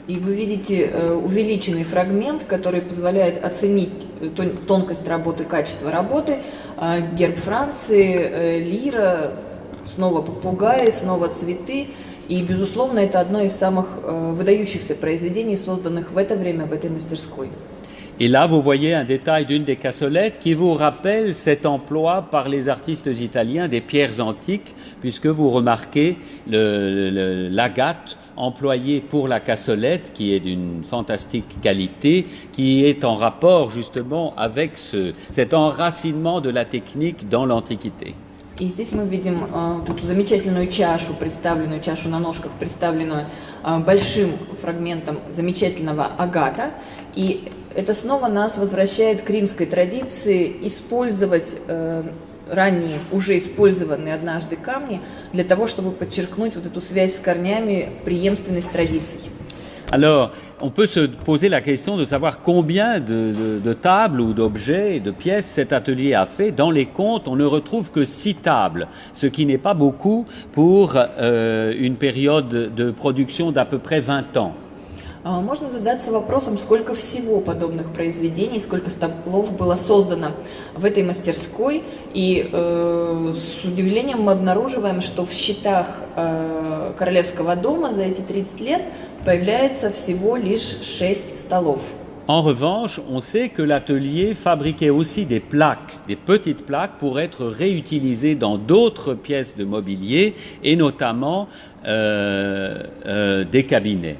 Speaker 2: И вы видите увеличенный фрагмент, который позволяет оценить тонкость работы, качество работы. Герб Франции, лира, снова попугаи, снова цветы. И, безусловно, это одно из самых выдающихся произведений, созданных в это время в этой мастерской.
Speaker 3: Et là, vous voyez un détail d'une des cassolettes qui vous rappelle cet emploi par les artistes italiens des pierres antiques, puisque vous remarquez l'agate employée pour la cassolette, qui est d'une fantastique qualité, qui est en rapport justement avec cet enracinement de la technique dans l'Antiquité.
Speaker 2: И здесь мы видим вот эту замечательную чашу, представленную, чашу на ножках, представленную большим фрагментом замечательного агата. И это снова нас возвращает к римской традиции использовать ранние, уже использованные однажды камни для того, чтобы подчеркнуть вот эту связь с корнями, преемственность традиций.
Speaker 3: Alors, on peut se poser la question de savoir combien de tables ou d'objets, de pièces cet atelier a fait. Dans les comptes, on ne retrouve que 6 tables, ce qui n'est pas beaucoup pour une période de production d'à peu près 20 ans.
Speaker 2: Можно задаться вопросом, сколько всего подобных произведений, сколько столов было создано в этой мастерской. И с удивлением мы обнаруживаем, что в счетах Королевского дома за эти 30 лет появляется всего лишь 6 столов.
Speaker 3: En revanche, on sait que l'atelier fabriquait aussi des plaques, des petites plaques pour être réutilisées dans d'autres pièces de mobilier et notamment des cabinets.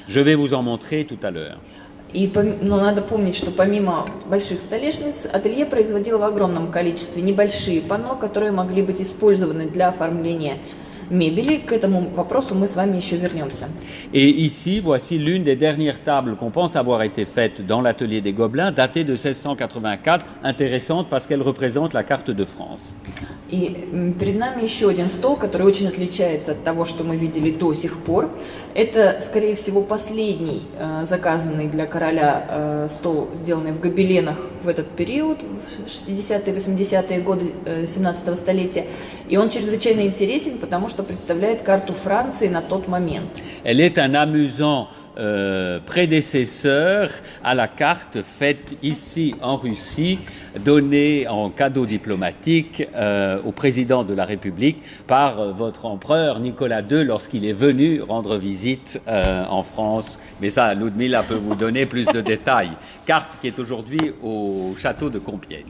Speaker 3: Je vais vous en montrer tout à l'heure.
Speaker 2: Но надо помнить, что помимо больших столешниц, ателье производило в огромном количестве небольшие панно, которые могли быть использованы для оформления мебели. К этому вопросу мы с вами еще вернемся.
Speaker 3: Et ici, voici l'une des dernières tables qu'on pense avoir été faites dans l'atelier des Gobelins, datée de 1684, intéressante parce qu'elle représente la carte de France.
Speaker 2: И перед нами еще один стол, который очень отличается от того, что мы видели до сих пор. Это, скорее всего, последний заказанный для короля стол, сделанный в гобеленах в этот период, в 60-е, 80-е годы 17 столетия. И он чрезвычайно интересен, потому что представляет карту Франции на тот момент.
Speaker 3: Elle est un amusant prédécesseur à la carte faite ici en Russie, donnée en cadeau diplomatique au président de la République par votre empereur Nicolas II lorsqu'il est venu rendre visite en France. Mais ça, Ludmila peut vous donner plus de détails. Carte qui est aujourd'hui au château de Compiègne.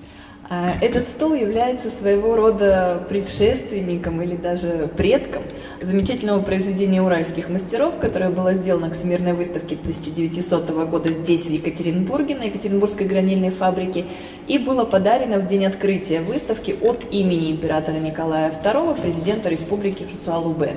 Speaker 2: Этот стол является своего рода предшественником или даже предком замечательного произведения уральских мастеров, которое было сделано к Всемирной выставке 1900 года здесь, в Екатеринбурге, на Екатеринбургской гранильной фабрике, и было подарено в день открытия выставки от имени императора Николая II, президента республики Франсуа Лубе.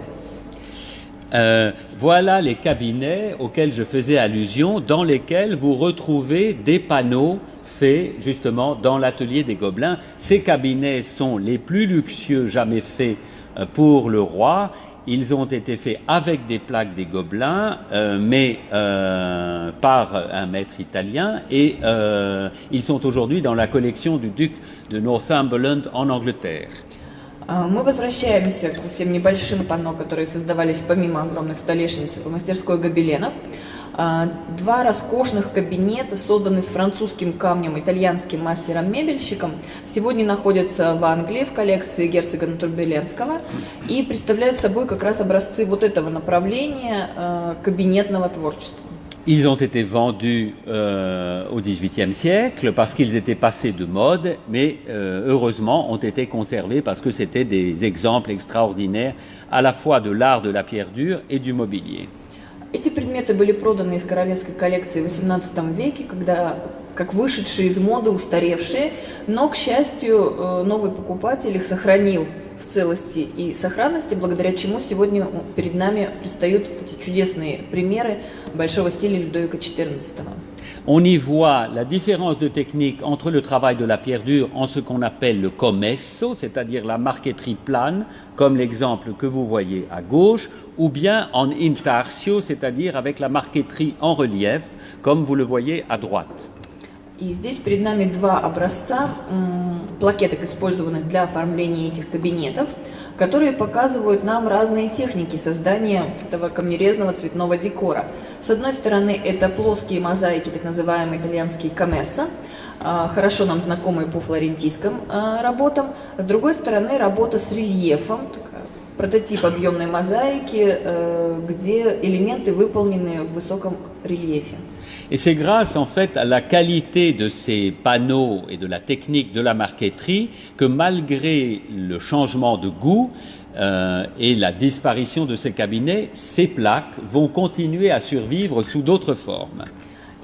Speaker 3: Voilà les cabinets auxquels je faisais allusion, dans lesquels vous retrouvez des panneaux faits justement dans l'atelier des Gobelins. Ces cabinets sont les plus luxueux jamais faits pour le roi. Ils ont été faits avec des plaques des Gobelins, mais par un maître italien, et ils sont aujourd'hui dans la collection du duc de Northumberland en Angleterre.
Speaker 2: Мы возвращаемся к тем небольшим панно, которые создавались помимо огромных столешниц по мастерской гобеленов. Два роскошных кабинета, созданные с французским камнем, итальянским мастером-мебельщиком, сегодня находятся в Англии в коллекции герцога Нортумберленского и представляют собой как раз образцы вот этого направления кабинетного творчества.
Speaker 3: Ils ont été vendus au XVIIIe siècle parce qu'ils étaient passés de mode, mais heureusement ont été conservés parce que c'était des exemples extraordinaires à la fois de l'art de la pierre dure et du mobilier.
Speaker 2: Эти предметы были проданы из королевской коллекции в XVIII веке, когда, как вышедшие из моды, устаревшие, но, к счастью, новый покупатель их сохранил в целости и сохранности, благодаря чему сегодня перед нами предстают эти чудесные примеры большого стиля Людовика XIV.
Speaker 3: On y voit la différence de technique entre le travail de la pierre dure en ce qu'on appelle le commesso, c'est-à-dire la marqueterie plane, comme l'exemple que vous voyez à gauche, ou bien en intarsia, c'est-à-dire avec la marqueterie en relief, comme vous le voyez à droite.
Speaker 2: И здесь перед нами два образца плакеток, использованных для оформления этих кабинетов, которые показывают нам разные техники создания этого камнерезного цветного декора. С одной стороны, это плоские мозаики, так называемые итальянские камесса, хорошо нам знакомые по флорентийским работам. С другой стороны, работа с рельефом, прототип объемной мозаики, где элементы выполнены в высоком рельефе.
Speaker 3: Et c'est grâce en fait à la qualité de ces panneaux et de la technique de la marqueterie que malgré le changement de goût et la disparition de ces cabinets, ces plaques vont continuer à survivre sous d'autres formes.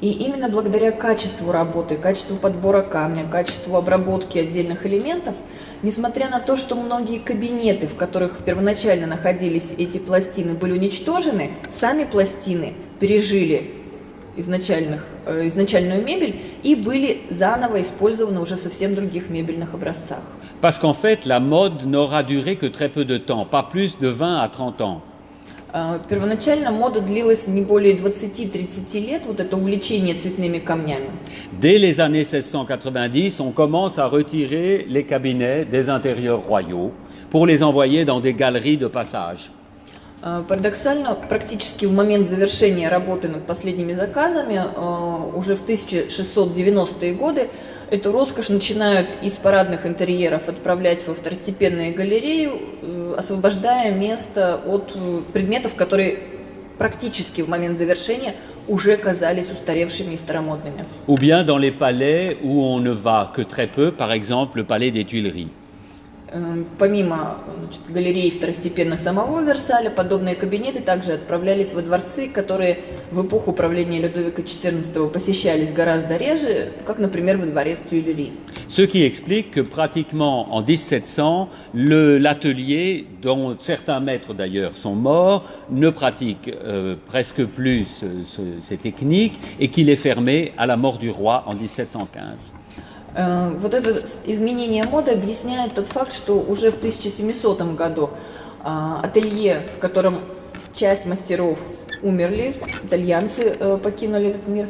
Speaker 2: И именно благодаря качеству работы, качеству подбора камня, качеству обработки отдельных элементов, несмотря на то, что многие кабинеты, в которых первоначально находились эти пластины, были уничтожены, сами пластины пережили изначальную мебель и были заново использованы уже в совсем других мебельных образцах.
Speaker 3: Parce qu'en fait, la mode n'aura duré que très peu de temps, pas plus de 20 à 30 ans.
Speaker 2: Первоначально мода длилась не более 20-30 лет, вот это увлечение цветными камнями.
Speaker 3: Dès les années 1690, on commence à retirer les cabinets des intérieurs royaux pour les envoyer dans des galeries de passage.
Speaker 2: Парадоксально, практически в момент завершения работы над последними заказами, уже в 1690-е годы, эту роскошь начинают из парадных интерьеров отправлять во второстепенные галереи, освобождая место от предметов, которые практически в момент завершения уже казались устаревшими и старомодными.
Speaker 3: Ou bien dans les palais où on ne va que très peu, par exemple le palais des Tuileries.
Speaker 2: Помимо галерей второстепенных самого Версаля, подобные кабинеты также отправлялись во дворцы, которые в эпоху правления Людовика XIV посещались гораздо реже, как, например, во дворец Тюильри.
Speaker 3: Ce qui explique que pratiquement en 1700, l'atelier, dont certains maîtres d'ailleurs sont morts, ne pratique presque plus ces techniques et qu'il est fermé à la mort du roi en 1715.
Speaker 2: Вот это изменение моды объясняет тот факт, что уже в 1700 году ателье, в котором часть мастеров умерли, итальянцы покинули этот мир,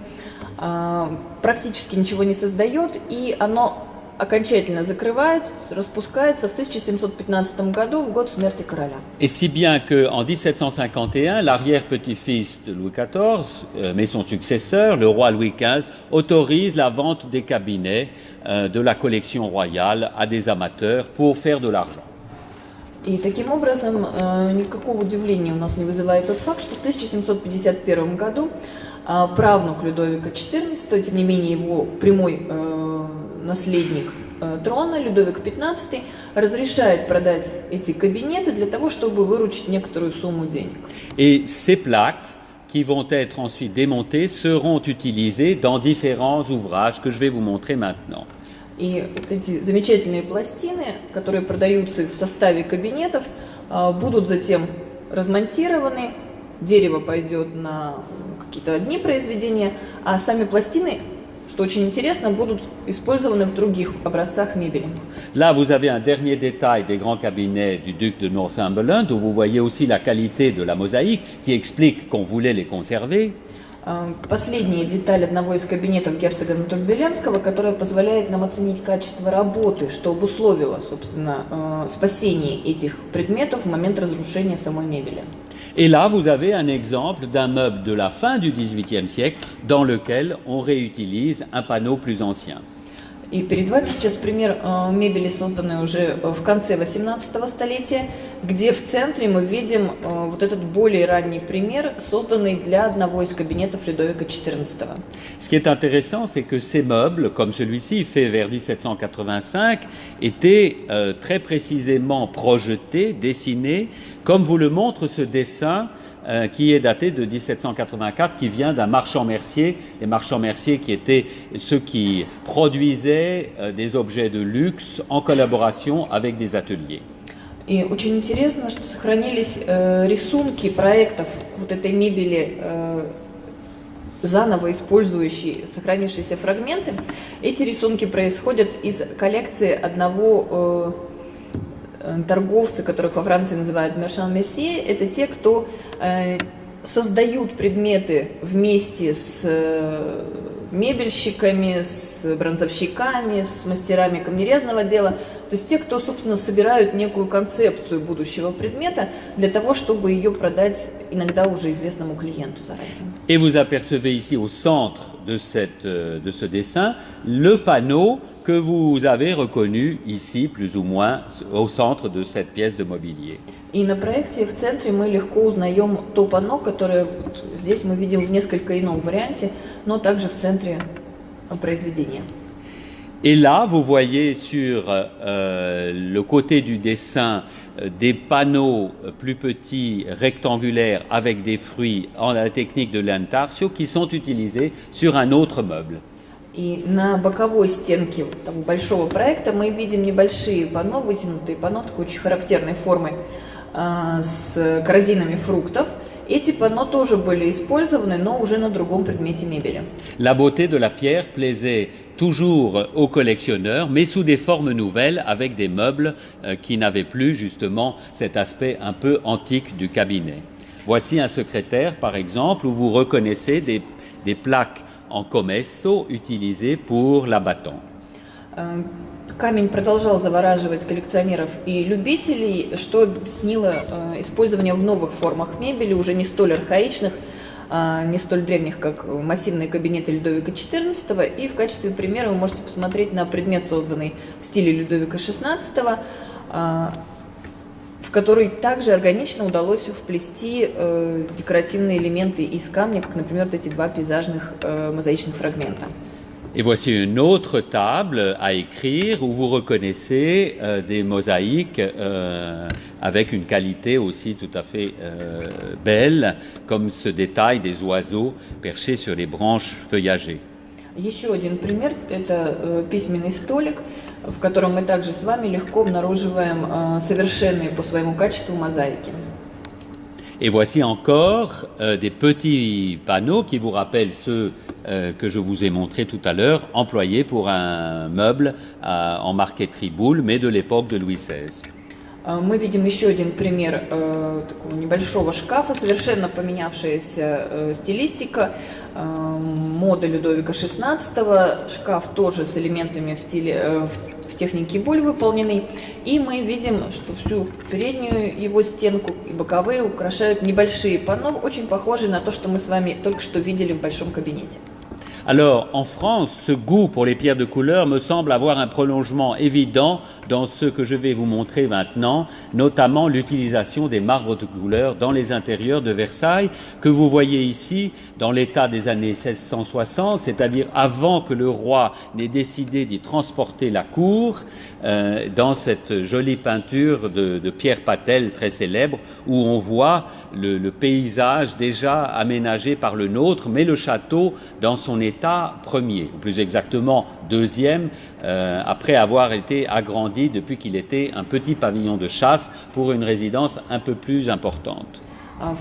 Speaker 2: практически ничего не создает, и оно окончательно закрывается, распускается в 1715 году, в год смерти короля.
Speaker 3: Et si bien qu'en 1751, l'arrière-petit-fils de Louis XIV, mais son successeur, le roi Louis XV, autorise la vente des cabinets de la collection royale à des amateurs pour faire de l'argent.
Speaker 2: И таким образом никакого удивления у нас не вызывает тот факт, что в 1751 году правнук Людовика XIV, тем не менее его прямой наследник трона, Людовик XV, разрешает продать эти кабинеты для того, чтобы выручить некоторую сумму денег.
Speaker 3: Et ces plaques, qui vont être ensuite démontées, seront utilisées dans différents ouvrages que je vais vous montrer maintenant.
Speaker 2: И эти замечательные пластины, которые продаются в составе кабинетов, будут затем размонтированы, дерево пойдет на какие-то одни произведения, а сами пластины, что очень интересно, будут использованы в других образцах мебели.
Speaker 3: Là, vous avez un dernier détail des grands cabinets du duc de Northumberland, où vous voyez aussi la qualité de la mosaïque, qui explique qu'on voulait les conserver.
Speaker 2: Последняя деталь одного из кабинетов герцога Нортумберлендского, которая позволяет нам оценить качество работы, что обусловило, собственно, спасение этих предметов в момент разрушения самой мебели.
Speaker 3: Et là, vous avez un exemple d'un meuble de la fin du XVIIIe siècle dans lequel on réutilise un panneau plus ancien.
Speaker 2: И перед вами сейчас пример мебели, созданной уже в конце 18 столетия, где в центре мы видим вот этот более ранний пример, созданный для одного из кабинетов Людовика XIV.
Speaker 3: Ce qui est intéressant, c'est que ces meubles, comme celui-ci, fait vers 1785, étaient très précisément projetés, dessinés, comme vous le montre ce dessin qui est daté de 1784, qui vient d'un marchand mercier, les marchands merciers qui étaient ceux qui produisaient des objets de luxe en collaboration avec des ateliers.
Speaker 2: И очень интересно, что сохранились рисунки проектов вот этой мебели, заново использующие сохранившиеся фрагменты. Эти рисунки происходят из коллекции одного торговцы, которых во Франции называют «Мершан Мерсье», это те, кто создают предметы вместе с мебельщиками, с бронзовщиками, с мастерами камнерезного дела. То есть те, кто, собственно, собирают некую концепцию будущего предмета для того, чтобы ее продать иногда уже известному клиенту заранее.
Speaker 3: Et vous apercevez ici au centre de ce dessin le panneau que vous avez reconnu ici, plus ou moins, au centre de cette pièce de mobilier.
Speaker 2: И на проекте в центре мы легко узнаем то панно, которое здесь мы видим в несколько ином варианте, но также в центре произведения.
Speaker 3: Et là, vous voyez sur le côté du dessin des panneaux plus petits, rectangulaires, avec des fruits en la technique de l'intarsio qui sont utilisés sur un autre meuble.
Speaker 2: И на боковой стенке того большого проекта мы видим небольшие панно, вытянутые панно, такой очень характерной формы, с корзинами фруктов. Эти панно тоже были использованы, но уже на другом предмете мебели.
Speaker 3: La beauté de la pierre plaisait toujours aux collectionneurs, mais sous des formes nouvelles, avec des meubles qui n'avaient plus justement cet aspect un peu antique du cabinet. Voici un secrétaire, par exemple, où vous reconnaissez des plaques en commesso utilisées pour l'abattant.
Speaker 2: Камень продолжал завораживать коллекционеров и любителей, что объяснило использование в новых формах мебели, уже не столь архаичных, не столь древних, как массивные кабинеты Людовика XIV. И в качестве примера вы можете посмотреть на предмет, созданный в стиле Людовика XVI, в который также органично удалось вплести декоративные элементы из камня, как, например, вот эти два пейзажных мозаичных фрагмента.
Speaker 3: Et voici une autre table à écrire où vous reconnaissez des mosaïques avec une qualité aussi tout à fait belle, comme ce détail des oiseaux perchés sur les branches feuillagées.
Speaker 2: Еще один пример – это письменный столик, в котором мы также с вами легко обнаруживаем совершенные по своему качеству мозаики.
Speaker 3: Et voici encore des petits panneaux qui vous rappellent ceux que je vous ai montrés tout à l'heure, employés pour un meuble en marqueterie boule, mais de l'époque de Louis XVI.
Speaker 2: Мы видим еще один пример такого небольшого шкафа, совершенно поменявшаяся стилистика, мода Людовика XVI, шкаф тоже с элементами в стиле, в технике буль выполненный, и мы видим, что всю переднюю его стенку и боковые украшают небольшие панно, очень похожие на то, что мы с вами только что видели в большом кабинете.
Speaker 3: Alors, en France, ce goût pour les pierres de couleur me semble avoir un prolongement évident dans ce que je vais vous montrer maintenant, notamment l'utilisation des marbres de couleur dans les intérieurs de Versailles, que vous voyez ici dans l'état des années 1660, c'est-à-dire avant que le roi n'ait décidé d'y transporter la cour, dans cette jolie peinture de Pierre Patel très célèbre, où on voit le paysage déjà aménagé par le nôtre, mais le château dans son état premier, ou plus exactement deuxième, après avoir été agrandi depuis qu'il était un petit pavillon de chasse pour une résidence un peu plus importante.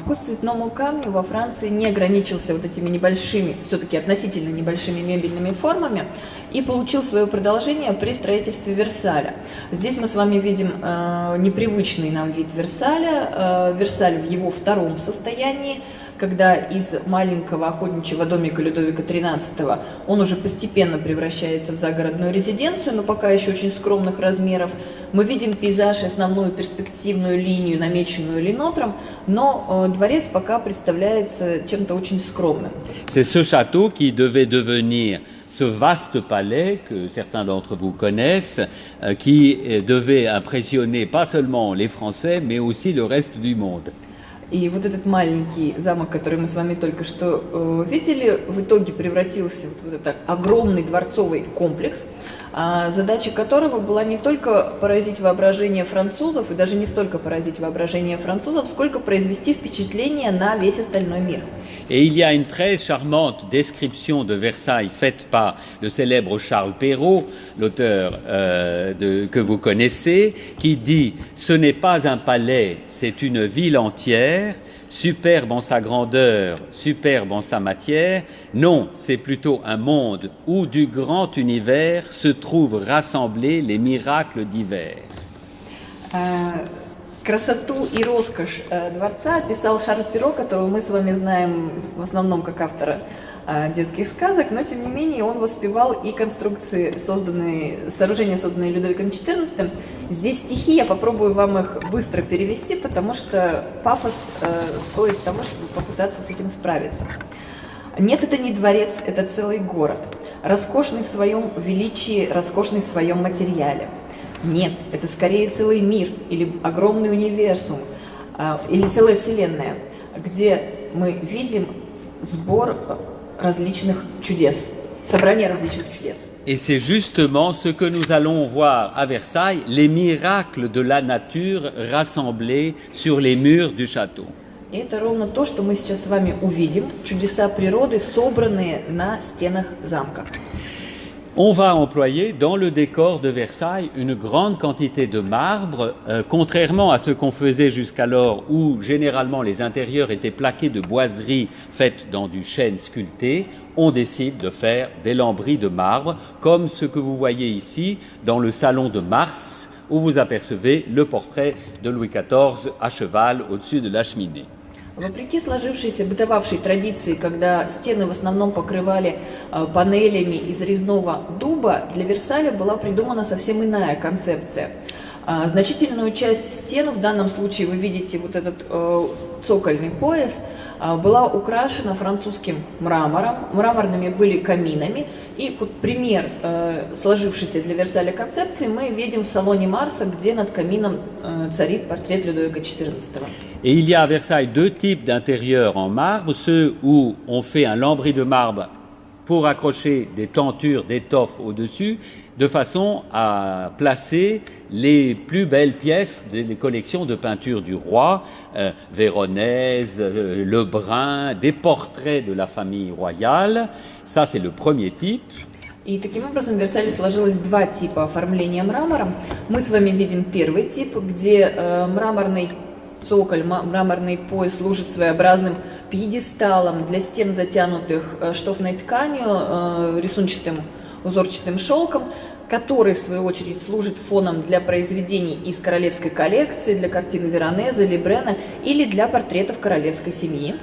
Speaker 2: Вкус цветному камню во Франции не ограничился вот этими небольшими, все-таки относительно небольшими мебельными формами и получил свое продолжение при строительстве Версаля. Здесь мы с вами видим непривычный нам вид Версаля, Версаль в его втором состоянии, когда из маленького охотничьего домика Людовика XIII он уже постепенно превращается в загородную резиденцию, но пока еще очень скромных размеров. Мы видим пейзаж и основную перспективную линию, намеченную Ленотром, но дворец пока представляется чем-то очень скромным.
Speaker 3: C'est ce château qui devait devenir ce vaste palais que certains d'entre vous connaissent, qui devait impressionner pas seulement les Français, mais aussi le reste du monde.
Speaker 2: И вот этот маленький замок, который мы с вами только что видели, в итоге превратился в вот этот огромный дворцовый комплекс, задача которого была не только поразить воображение французов, и даже не столько поразить воображение французов, сколько произвести впечатление на весь остальной мир.
Speaker 3: Et il y a une très charmante description de Versailles faite par le célèbre Charles Perrault, l'auteur que vous connaissez, qui dit « Ce n'est pas un palais, c'est une ville entière, superbe en sa grandeur, superbe en sa matière. Non, c'est plutôt un monde où du grand univers se trouvent rassemblés les miracles divers. »
Speaker 2: Красоту и роскошь дворца описал Шарль Перро, которого мы с вами знаем в основном как автора детских сказок, но тем не менее он воспевал и конструкции, сооружения, созданные Людовиком XIV. Здесь стихи, я попробую вам их быстро перевести, потому что пафос стоит того, чтобы попытаться с этим справиться. Нет, это не дворец, это целый город, роскошный в своем величии, роскошный в своем материале. Нет, это скорее целый мир или огромный универсум, или целая вселенная, где мы видим сбор различных чудес, собрание различных чудес.
Speaker 3: Et c'est justement ce que nous allons voir à Versailles, les miracles de la nature rassemblés sur les murs du château.
Speaker 2: И это ровно то, что мы сейчас с вами увидим, чудеса природы, собранные на стенах замка.
Speaker 3: On va employer dans le décor de Versailles une grande quantité de marbre, contrairement à ce qu'on faisait jusqu'alors où généralement les intérieurs étaient plaqués de boiseries faites dans du chêne sculpté. On décide de faire des lambris de marbre comme ce que vous voyez ici dans le salon de Mars où vous apercevez le portrait de Louis XIV à cheval au-dessus de la cheminée.
Speaker 2: Вопреки сложившейся бытовавшей традиции, когда стены в основном покрывали панелями из резного дуба, для Версаля была придумана совсем иная концепция. Значительную часть стен, в данном случае вы видите вот этот цокольный пояс, была украшена французским мрамором, мраморными были каминами. И вот пример сложившейся для Версаля концепции мы видим в салоне Марса, где над камином царит портрет Людовика XIV.
Speaker 3: Et il y a à Versailles deux types d'intérieurs en marbre, ceux où on fait un lambris de marbre pour accrocher des tentures d'étoffe au-dessus, de façon à placer les plus belles pièces des collections de peinture du roi, Véronèse, Lebrun, des portraits de la famille royale. Ça, c'est le premier type.
Speaker 2: И таким образом в Версале сложилось два типа оформления мрамором. Мы с вами видим первый тип, где мраморный цоколь, мраморный пояс служит своеобразным пьедесталом для стен, затянутых штофной тканью, рисунчатым узорчатым шелком, который, в свою очередь, служит фоном для произведений из королевской коллекции, для картин Веронеза, Лебрена или для портретов королевской семьи.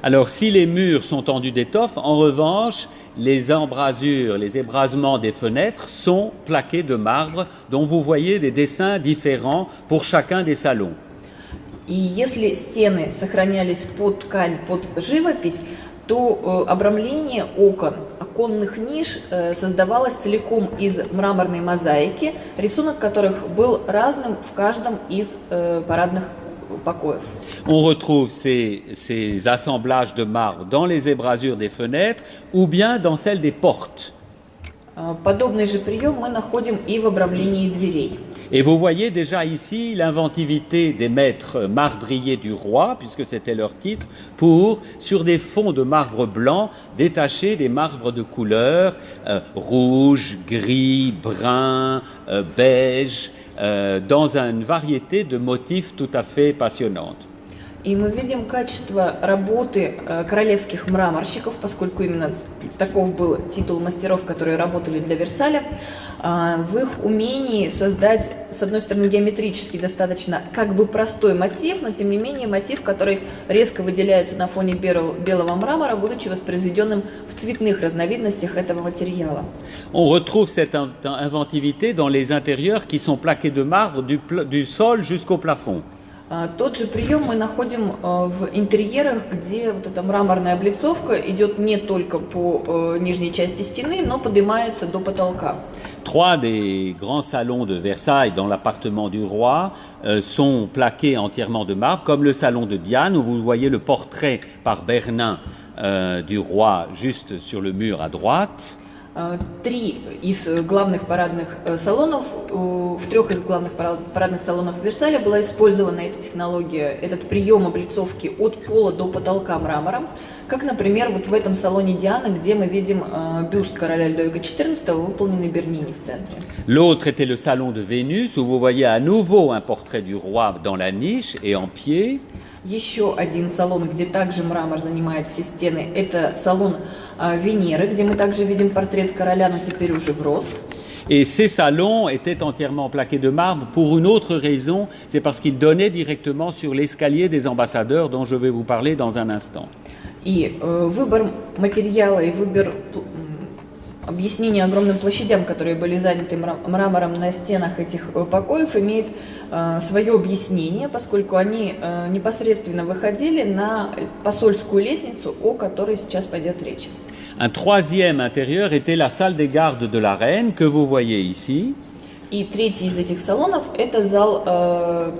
Speaker 3: Alors, si les murs sont tendus d'étoffe, en revanche, les embrasures, les ébrasements des fenêtres sont plaqués de marbre, dont vous voyez des dessins différents pour chacun des salons.
Speaker 2: И если стены сохранялись под ткань, под живопись, то обрамление окон, оконных ниш создавалось целиком из мраморной мозаики, рисунок которых был разным в каждом из парадных покоев.
Speaker 3: On retrouve ces assemblages de marbre dans les ébrasures des fenêtres ou bien dans celles des portes.
Speaker 2: Подобный же прием мы находим и в обрамлении дверей.
Speaker 3: Et vous voyez déjà ici l'inventivité des maîtres marbriers du roi, puisque c'était leur titre, pour, sur des fonds de marbre blanc, détacher des marbres de couleur rouge, gris, brun, beige, dans une variété de motifs tout à fait passionnantes.
Speaker 2: И мы видим качество работы королевских мраморщиков, поскольку именно таков был титул мастеров, которые работали для Версаля, в их умении создать, с одной стороны, геометрически достаточно как бы простой мотив, но тем не менее мотив, который резко выделяется на фоне белого мрамора, будучи воспроизведенным в цветных разновидностях этого материала.
Speaker 3: On retrouve cette inventivité dans les intérieurs qui sont plaqués de marbre du sol jusqu'au plafond.
Speaker 2: Тот же прием мы находим в интерьерах, где вот эта мраморная облицовка идет не только по нижней части стены, но поднимается до потолка.
Speaker 3: Trois des grands salons de Versailles dans l'appartement du roi sont plaqués entièrement de marbre, comme le salon de Diane, où vous voyez le portrait par Bernin du roi juste sur le mur à droite.
Speaker 2: Три из главных парадных салонов, в трех из главных парадных салонов Версаля была использована эта технология, этот прием облицовки от пола до потолка мрамором, как, например, вот в этом салоне Дианы, где мы видим бюст короля Людовика XIV, выполненный Бернини в центре.
Speaker 3: L'autre était le salon de Vénus, où vous voyez à nouveau un portrait du roi dans la niche et en pied.
Speaker 2: Еще один салон, где также мрамор занимает все стены, это салон Венеры, где мы также видим портрет короля, но теперь уже в рост.
Speaker 3: Et ces salons étaient entièrement plaqués de marbre pour une autre raison, c'est parce qu'ils donnaient directement sur l'escalier des ambassadeurs dont je vais vous parler dans un instant.
Speaker 2: И выбор материала и выбор объяснения огромным площадям, которые были заняты мрамором на стенах этих покоев, имеет свое объяснение, поскольку они непосредственно выходили на посольскую лестницу, о которой сейчас пойдет речь.
Speaker 3: Un troisième intérieur était la salle des gardes de la reine que vous voyez ici.
Speaker 2: И третий из этих салонов – это зал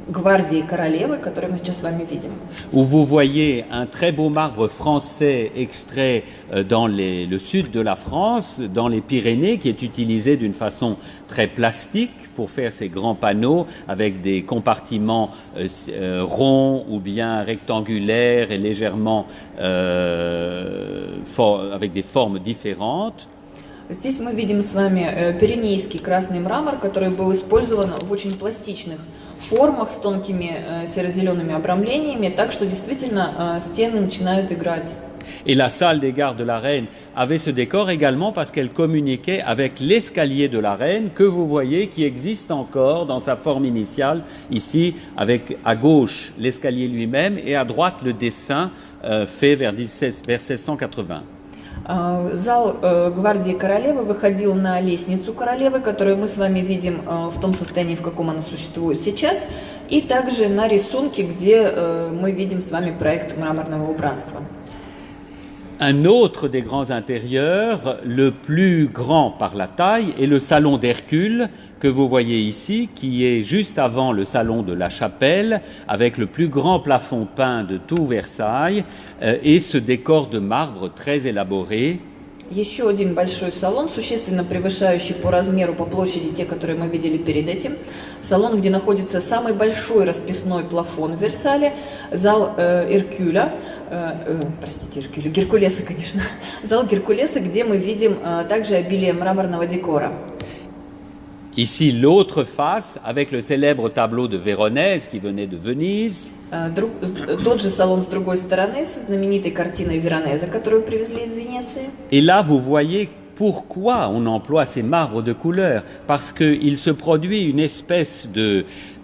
Speaker 2: гвардии королевы, который мы сейчас с вами видим.
Speaker 3: Où vous voyez un très beau marbre français extrait dans le sud de la France, dans les Pyrénées, qui est utilisé d'une façon très plastique pour faire ces grands panneaux avec des compartiments ronds ou bien rectangulaires et légèrement avec des formes différentes.
Speaker 2: Здесь мы видим с вами пиренейский красный мрамор, который был использован в очень пластичных формах с тонкими серо-зелеными обрамлениями, так что действительно стены начинают играть.
Speaker 3: Et la salle des gardes de la reine avait ce décor également parce qu'elle communiquait avec l'escalier de la reine que vous voyez qui existe encore dans sa forme initiale ici avec à gauche l'escalier lui-même et à droite le dessin fait vers 1680.
Speaker 2: Зал гвардии королевы выходил на лестницу королевы, которую мы с вами видим в том состоянии, в каком она существует сейчас, и также на рисунке, где мы видим с вами проект мраморного убранства.
Speaker 3: Un autre des grands intérieurs, le plus grand par la taille, est le salon d'Hercule que vous voyez ici, qui est juste avant le salon de la Chapelle, avec le plus grand plafond peint de tout Versailles et ce décor de marbre très élaboré.
Speaker 2: Еще один большой салон, существенно превышающий по размеру, по площади те, которые мы видели перед этим. Салон, где находится самый большой расписной плафон в Версале, зал Геркулеса, конечно. Зал Геркулеса, где мы видим также обилие мраморного декора.
Speaker 3: Ici, l'autre face, avec le célèbre tableau de Véronèse qui venait de Venise.
Speaker 2: Тот же салон с другой стороны, с знаменитой картиной Веронезе, которую привезли из Венеции.
Speaker 3: Et là, vous voyez pourquoi on emploie ces marbres de couleur. Parce qu'il se produit une espèce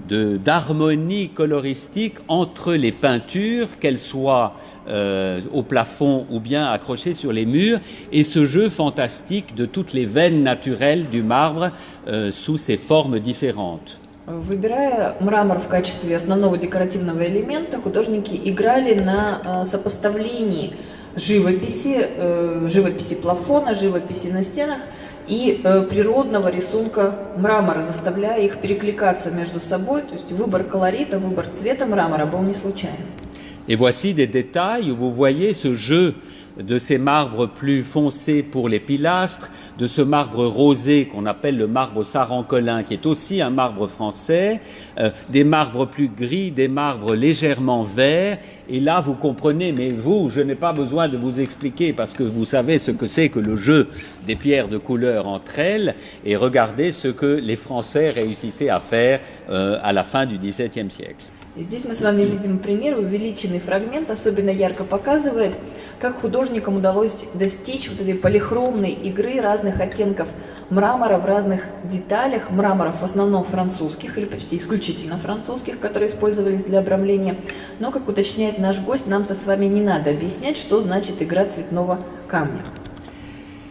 Speaker 3: d'harmonie coloristique entre les peintures, qu'elles soient au plafond ou bien accrochées sur les murs, et ce jeu fantastique de toutes les veines naturelles du marbre sous ces formes différentes.
Speaker 2: Выбирая мрамор в качестве основного декоративного элемента, художники играли на сопоставлении живописи плафона, живописи на стенах и природного рисунка мрамора, заставляя их перекликаться между собой. То есть выбор колорита, выбор цвета мрамора был не случайен.
Speaker 3: Et voici des détails où vous voyez ce jeu de ces marbres plus foncés pour les pilastres, de ce marbre rosé qu'on appelle le marbre sarancolin, qui est aussi un marbre français, des marbres plus gris, des marbres légèrement verts. Et là, vous comprenez, mais vous, je n'ai pas besoin de vous expliquer parce que vous savez ce que c'est que le jeu des pierres de couleur entre elles. Et regardez ce que les Français réussissaient à faire à la fin du XVIIe siècle.
Speaker 2: И здесь мы с вами видим пример, увеличенный фрагмент, особенно ярко показывает, как художникам удалось достичь вот этой полихромной игры разных оттенков мрамора в разных деталях, мраморов в основном французских или почти исключительно французских, которые использовались для обрамления. Но, как уточняет наш гость, нам-то с вами не надо объяснять, что значит игра цветного камня.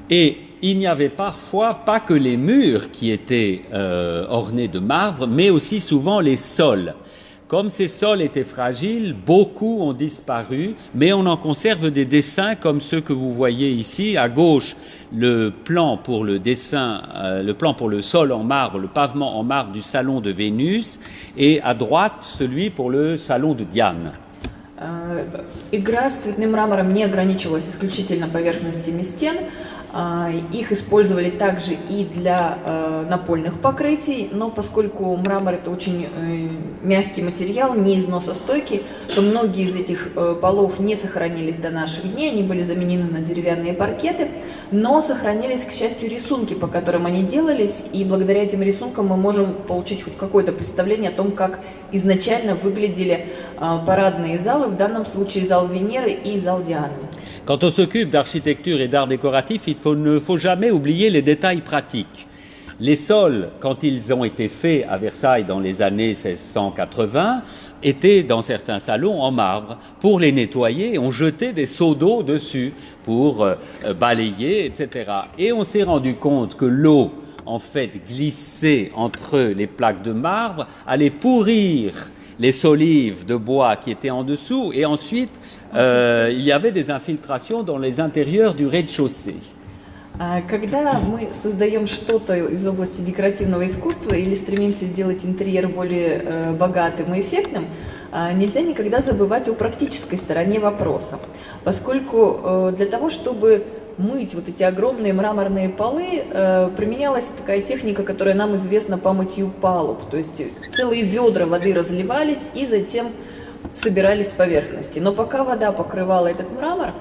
Speaker 3: Et il n'y avait parfois pas que les murs qui étaient ornés de marbre, mais aussi souvent les sols. Comme ces sols étaient fragiles, beaucoup ont disparu, mais on en conserve des dessins comme ceux que vous voyez ici. À gauche, le plan pour le dessin, le plan pour le sol en marbre, le pavement en marbre du salon de Vénus, et à droite, celui pour le salon de Diane.
Speaker 2: Игра с цветным мрамором не ограничивалась исключительно поверхностями стен. Их использовали также и для напольных покрытий, но поскольку мрамор это очень мягкий материал, не износостойкий, то многие из этих полов не сохранились до наших дней, они были заменены на деревянные паркеты, но сохранились, к счастью, рисунки, по которым они делались, и благодаря этим рисункам мы можем получить хоть какое-то представление о том, как изначально выглядели парадные залы, в данном случае зал Венеры и зал Дианы.
Speaker 3: Quand on s'occupe d'architecture et d'art décoratif, ne faut jamais oublier les détails pratiques. Les sols, quand ils ont été faits à Versailles dans les années 1680, étaient dans certains salons en marbre. Pour les nettoyer, on jetait des seaux d'eau dessus pour balayer, etc. Et on s'est rendu compte que l'eau, en fait, glissée entre les plaques de marbre, allait pourrir les solives de bois qui étaient en dessous, et ensuite il y avait des infiltrations dans les intérieurs du rez-de-chaussée.
Speaker 2: Когда мы создаем что-то из области декоративного искусства или стремимся сделать интерьер более богатым и эффектным, нельзя никогда забывать о практической стороне вопроса, поскольку для того, чтобы мыть вот эти огромные мраморные полы, применялась такая техника, которая нам известна по мытью палуб. То есть целые ведра воды разливались и затем собирались с поверхности. Но пока вода покрывала этот мрамор,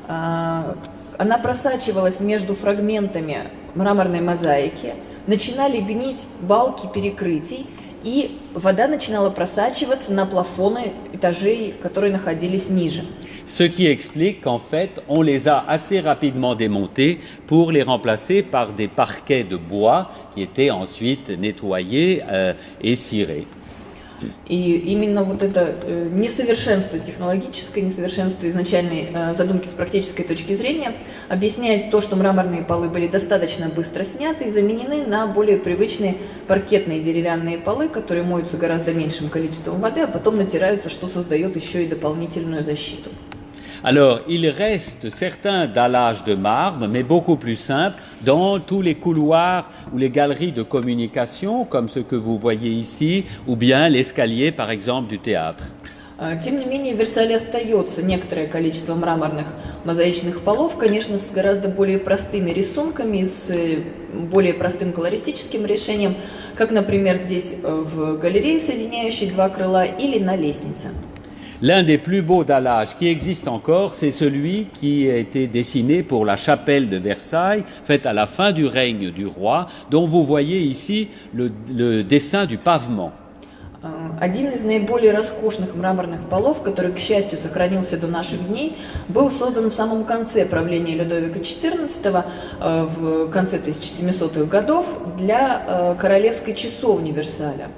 Speaker 2: она просачивалась между фрагментами мраморной мозаики, начинали гнить балки перекрытий, и вода начинала просачиваться на плафоны этажей, которые находились ниже.
Speaker 3: Ce qui explique qu'en fait, on les a assez rapidement démontés pour les remplacer par des parquets de bois qui étaient ensuite nettoyés et cirés.
Speaker 2: И именно вот это несовершенство технологическое, несовершенство изначальной задумки с практической точки зрения объясняет то, что мраморные полы были достаточно быстро сняты и заменены на более привычные паркетные деревянные полы, которые моются гораздо меньшим количеством воды, а потом натираются, что создает еще и дополнительную защиту.
Speaker 3: Alors, il reste certains dallages de marbre, mais beaucoup plus simples, dans tous les couloirs ou les galeries de communication, comme ce que vous voyez ici, ou bien l'escalier, par exemple, du théâtre.
Speaker 2: Тем не менее, в Версале остается некоторое количество мраморных мозаичных полов, конечно, с гораздо более простыми рисунками, с более простым колористическим решением, как, например, здесь в галерее, соединяющей два крыла, или на лестнице.
Speaker 3: L'un des plus beaux dallages qui existe encore, c'est celui qui a été dessiné pour la chapelle de Versailles, faite à la fin du règne du roi, dont vous voyez ici le dessin du pavement.
Speaker 2: Один из наиболее роскошных мраморных полов, который, к счастью, сохранился до наших дней, был создан в самом конце правления Людовика XIV, в конце 1700-х годов, для королевской часовни Версаля.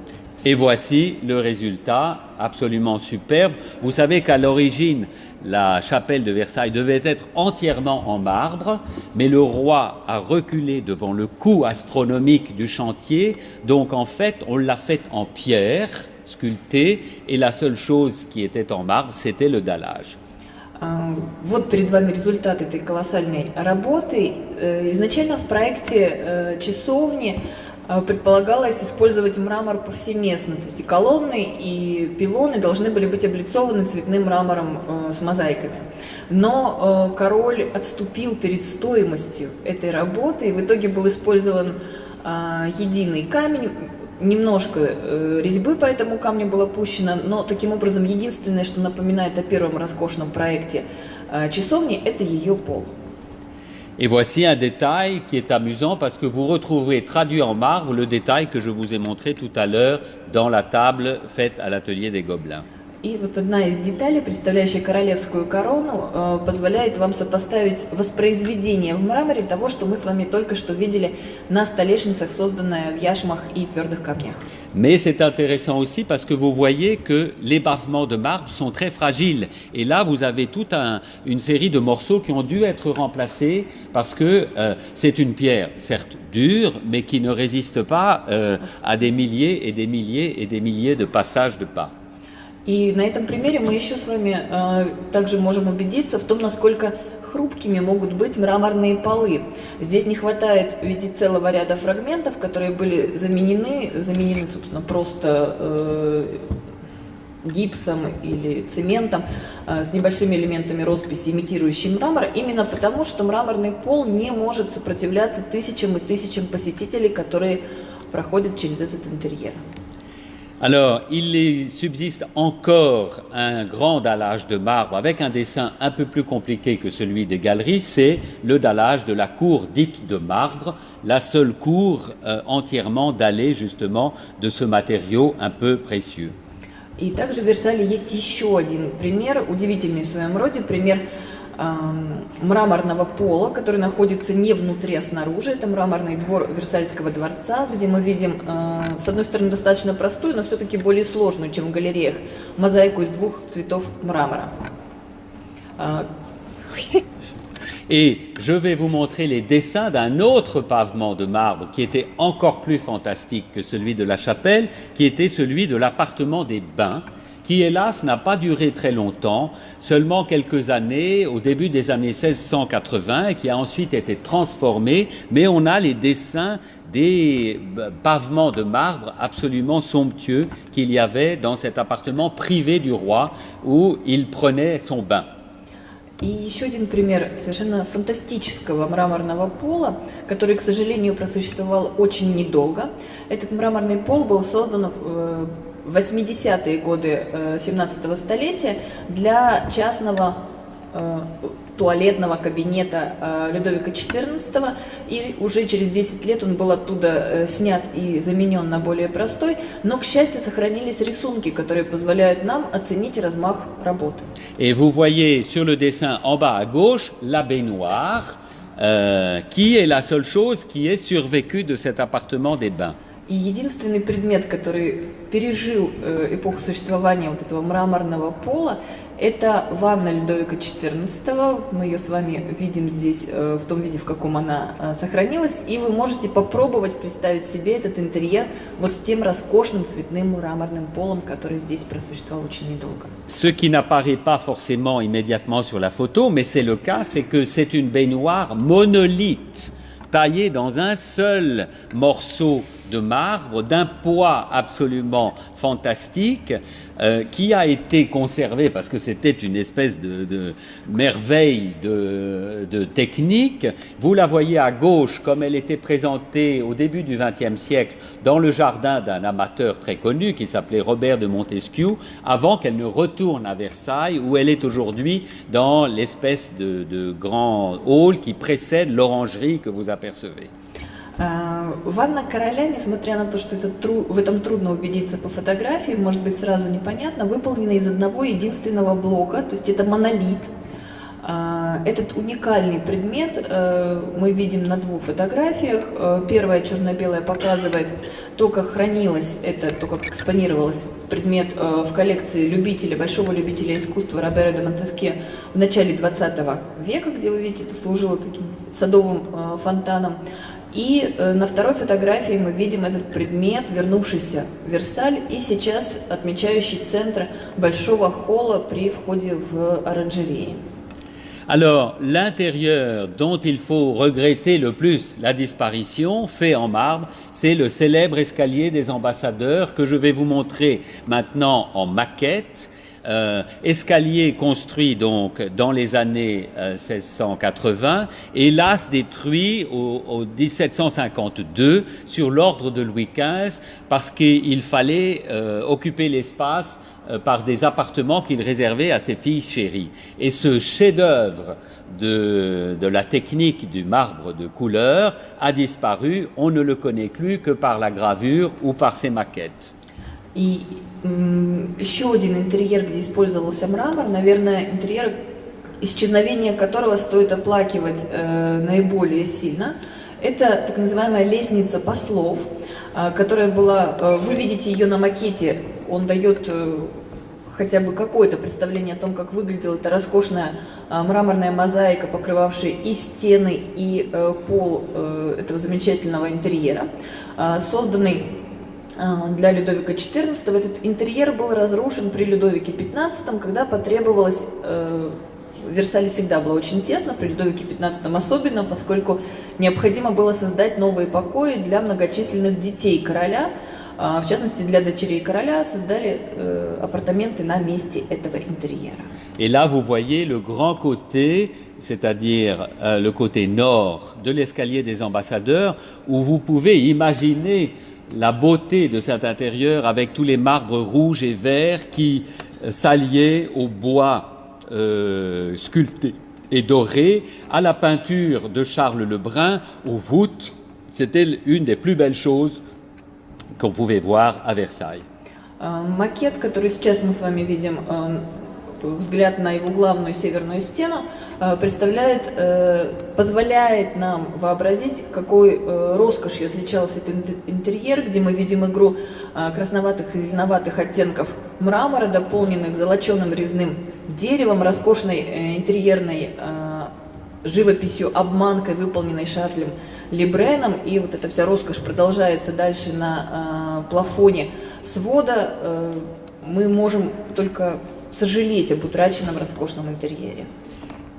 Speaker 3: Et voici le résultat absolument superbe. Vous savez qu'à l'origine, la chapelle de Versailles devait être entièrement en marbre, mais le roi a reculé devant le coût astronomique du chantier, donc en fait, on l'a fait en pierre sculptée, et la seule chose qui était en marbre, c'était le dallage.
Speaker 2: Вот перед вами результат этой колоссальной работы. Изначально в проекте часовни предполагалось использовать мрамор повсеместно, то есть и колонны, и пилоны должны были быть облицованы цветным мрамором с мозаиками. Но король отступил перед стоимостью этой работы, и в итоге был использован единый камень, немножко резьбы по этому камню было пущено, но таким образом единственное, что напоминает о первом роскошном проекте часовни, это ее пол.
Speaker 3: Et voici un détail qui est amusant parce que vous retrouverez traduit en marbre le détail que je vous ai montré tout à l'heure dans la table faite à l'atelier des Gobelins.
Speaker 2: И вот одна из деталей, представляющая королевскую корону, позволяет вам сопоставить воспроизведение в мраморе того, что мы с вами только что видели на столешницах, созданное в яшмах и твердых камнях.
Speaker 3: Mais c'est intéressant aussi parce que vous voyez que les bavements de marbre sont très fragiles. Et là, vous avez toute une série de morceaux qui ont dû être remplacés parce que c'est une pierre, certes dure, mais qui ne résiste pas à des milliers et des milliers et des milliers de passages de pas.
Speaker 2: И на этом примере мы еще с вами также можем убедиться в том, насколько хрупкими могут быть мраморные полы. Здесь не хватает, видите, целого ряда фрагментов, которые были заменены, собственно, просто гипсом или цементом с небольшими элементами росписи, имитирующими мрамор, именно потому, что мраморный пол не может сопротивляться тысячам и тысячам посетителей, которые проходят через этот интерьер.
Speaker 3: Alors, il subsiste encore un grand dallage de marbre avec un dessin un peu plus compliqué que celui des galeries, c'est le dallage de la cour dite de marbre, la seule cour entièrement dallée justement de ce matériau un peu précieux.
Speaker 2: И также в Версале есть еще один пример, удивительный в своем роде, пример мраморного пола, который находится не внутри, а снаружи. Это мраморный двор Версальского дворца, где мы видим, с одной стороны, достаточно простую, но все-таки более сложную, чем в галереях, мозаику из двух цветов мрамора.
Speaker 3: Et je vais vous montrer les dessins d'un autre pavement de marbre qui était encore plus fantastique que celui de la chapelle, qui était celui de l'appartement des bains, qui hélas n'a pas duré très longtemps, seulement quelques années, au début des années 1680, et qui a ensuite été transformé, mais on a les dessins des pavements de marbre absolument somptueux qu'il y avait dans cet appartement privé du roi où il prenait son bain.
Speaker 2: И еще один пример совершенно фантастического мраморного пола, который, к сожалению, просуществовал очень недолго. Этот мраморный пол был создан в 80-е годы 17-го столетия для частного туалетного кабинета Людовика XIV, и уже через 10 лет он был оттуда снят и заменен на более простой, но, к счастью, сохранились рисунки, которые позволяют нам оценить размах работы.
Speaker 3: Et vous voyez sur le dessin en bas à gauche la baignoire, qui est la seule chose qui est survécue de cet appartement des bains.
Speaker 2: И единственный предмет, который пережил эпоху существования вот этого мраморного пола, Это ванна Людовика XIV. Мы ее с вами видим здесь в том виде, в каком она сохранилась. И вы можете попробовать представить себе этот интерьер вот с тем роскошным цветным мраморным полом, который здесь просуществовал очень недолго.
Speaker 3: Ce qui n'apparaît pas forcément immédiatement sur la photo, mais c'est le cas, c'est que c'est une baignoire monolithe, taillée dans un seul morceau de marbre, d'un poids absolument fantastique, qui a été conservé parce que c'était une espèce de merveille de technique. Vous la voyez à gauche comme elle était présentée au début du XXe siècle dans le jardin d'un amateur très connu qui s'appelait Robert de Montesquieu, avant qu'elle ne retourne à Versailles où elle est aujourd'hui dans l'espèce de grand hall qui précède l'orangerie que vous apercevez.
Speaker 2: Ванна короля, несмотря на то, что в этом трудно убедиться по фотографии, может быть сразу непонятно, выполнена из одного единственного блока, то есть это монолит. Этот уникальный предмет мы видим на двух фотографиях. Первая черно-белая показывает то, как хранилось это, то, как экспонировался предмет в коллекции большого любителя искусства Робера де Монтескье в начале 20 века, где вы видите, это служило таким садовым фонтаном. И на второй фотографии мы видим этот предмет, вернувшийся в Версаль и сейчас отмечающий центр большого холла при входе в оранжереи.
Speaker 3: Alors, l'intérieur dont il faut regretter le plus la disparition, fait en marbre, c'est le célèbre escalier des ambassadeurs que je vais vous montrer maintenant en maquette. Escalier construit donc dans les années 1680, hélas détruit au 1752 sur l'ordre de Louis XV parce qu'il fallait occuper l'espace par des appartements qu'il réservait à ses filles chéries. Et ce chef-d'œuvre de la technique du marbre de couleur a disparu, on ne le connaît plus que par la gravure ou par ses maquettes.
Speaker 2: И еще один интерьер, где использовался мрамор, наверное, интерьер, исчезновение которого стоит оплакивать наиболее сильно, это так называемая лестница послов, которая была, вы видите ее на макете, он дает хотя бы какое-то представление о том, как выглядела эта роскошная мраморная мозаика, покрывавшая и стены, и пол этого замечательного интерьера, созданный для Людовика XIV. Этот интерьер был разрушен при Людовике XV, когда потребовалось, в Версале всегда было очень тесно, при Людовике XV особенно, поскольку необходимо было создать новые покои для многочисленных детей короля, в частности для дочерей короля создали апартаменты на месте этого интерьера.
Speaker 3: Et là, vous voyez le grand côté, c'est-à-dire le côté nord de l'escalier des ambassadeurs, où vous pouvez imaginer la beauté de cet intérieur avec tous les marbres rouges et verts qui s'alliaient au bois sculpté et doré, à la peinture de Charles Lebrun, aux voûtes. C'était une des plus belles choses qu'on pouvait voir à Versailles.
Speaker 2: Макет, который сейчас мы с вами видим, взгляд на его главную северную стену, позволяет нам вообразить, какой роскошью отличался этот интерьер, где мы видим игру красноватых и зеленоватых оттенков мрамора, дополненных золоченым резным деревом, роскошной интерьерной живописью, обманкой, выполненной Шарлем Лебреном. И вот эта вся роскошь продолжается дальше на плафоне свода. Мы можем только сожалеть об утраченном роскошном интерьере.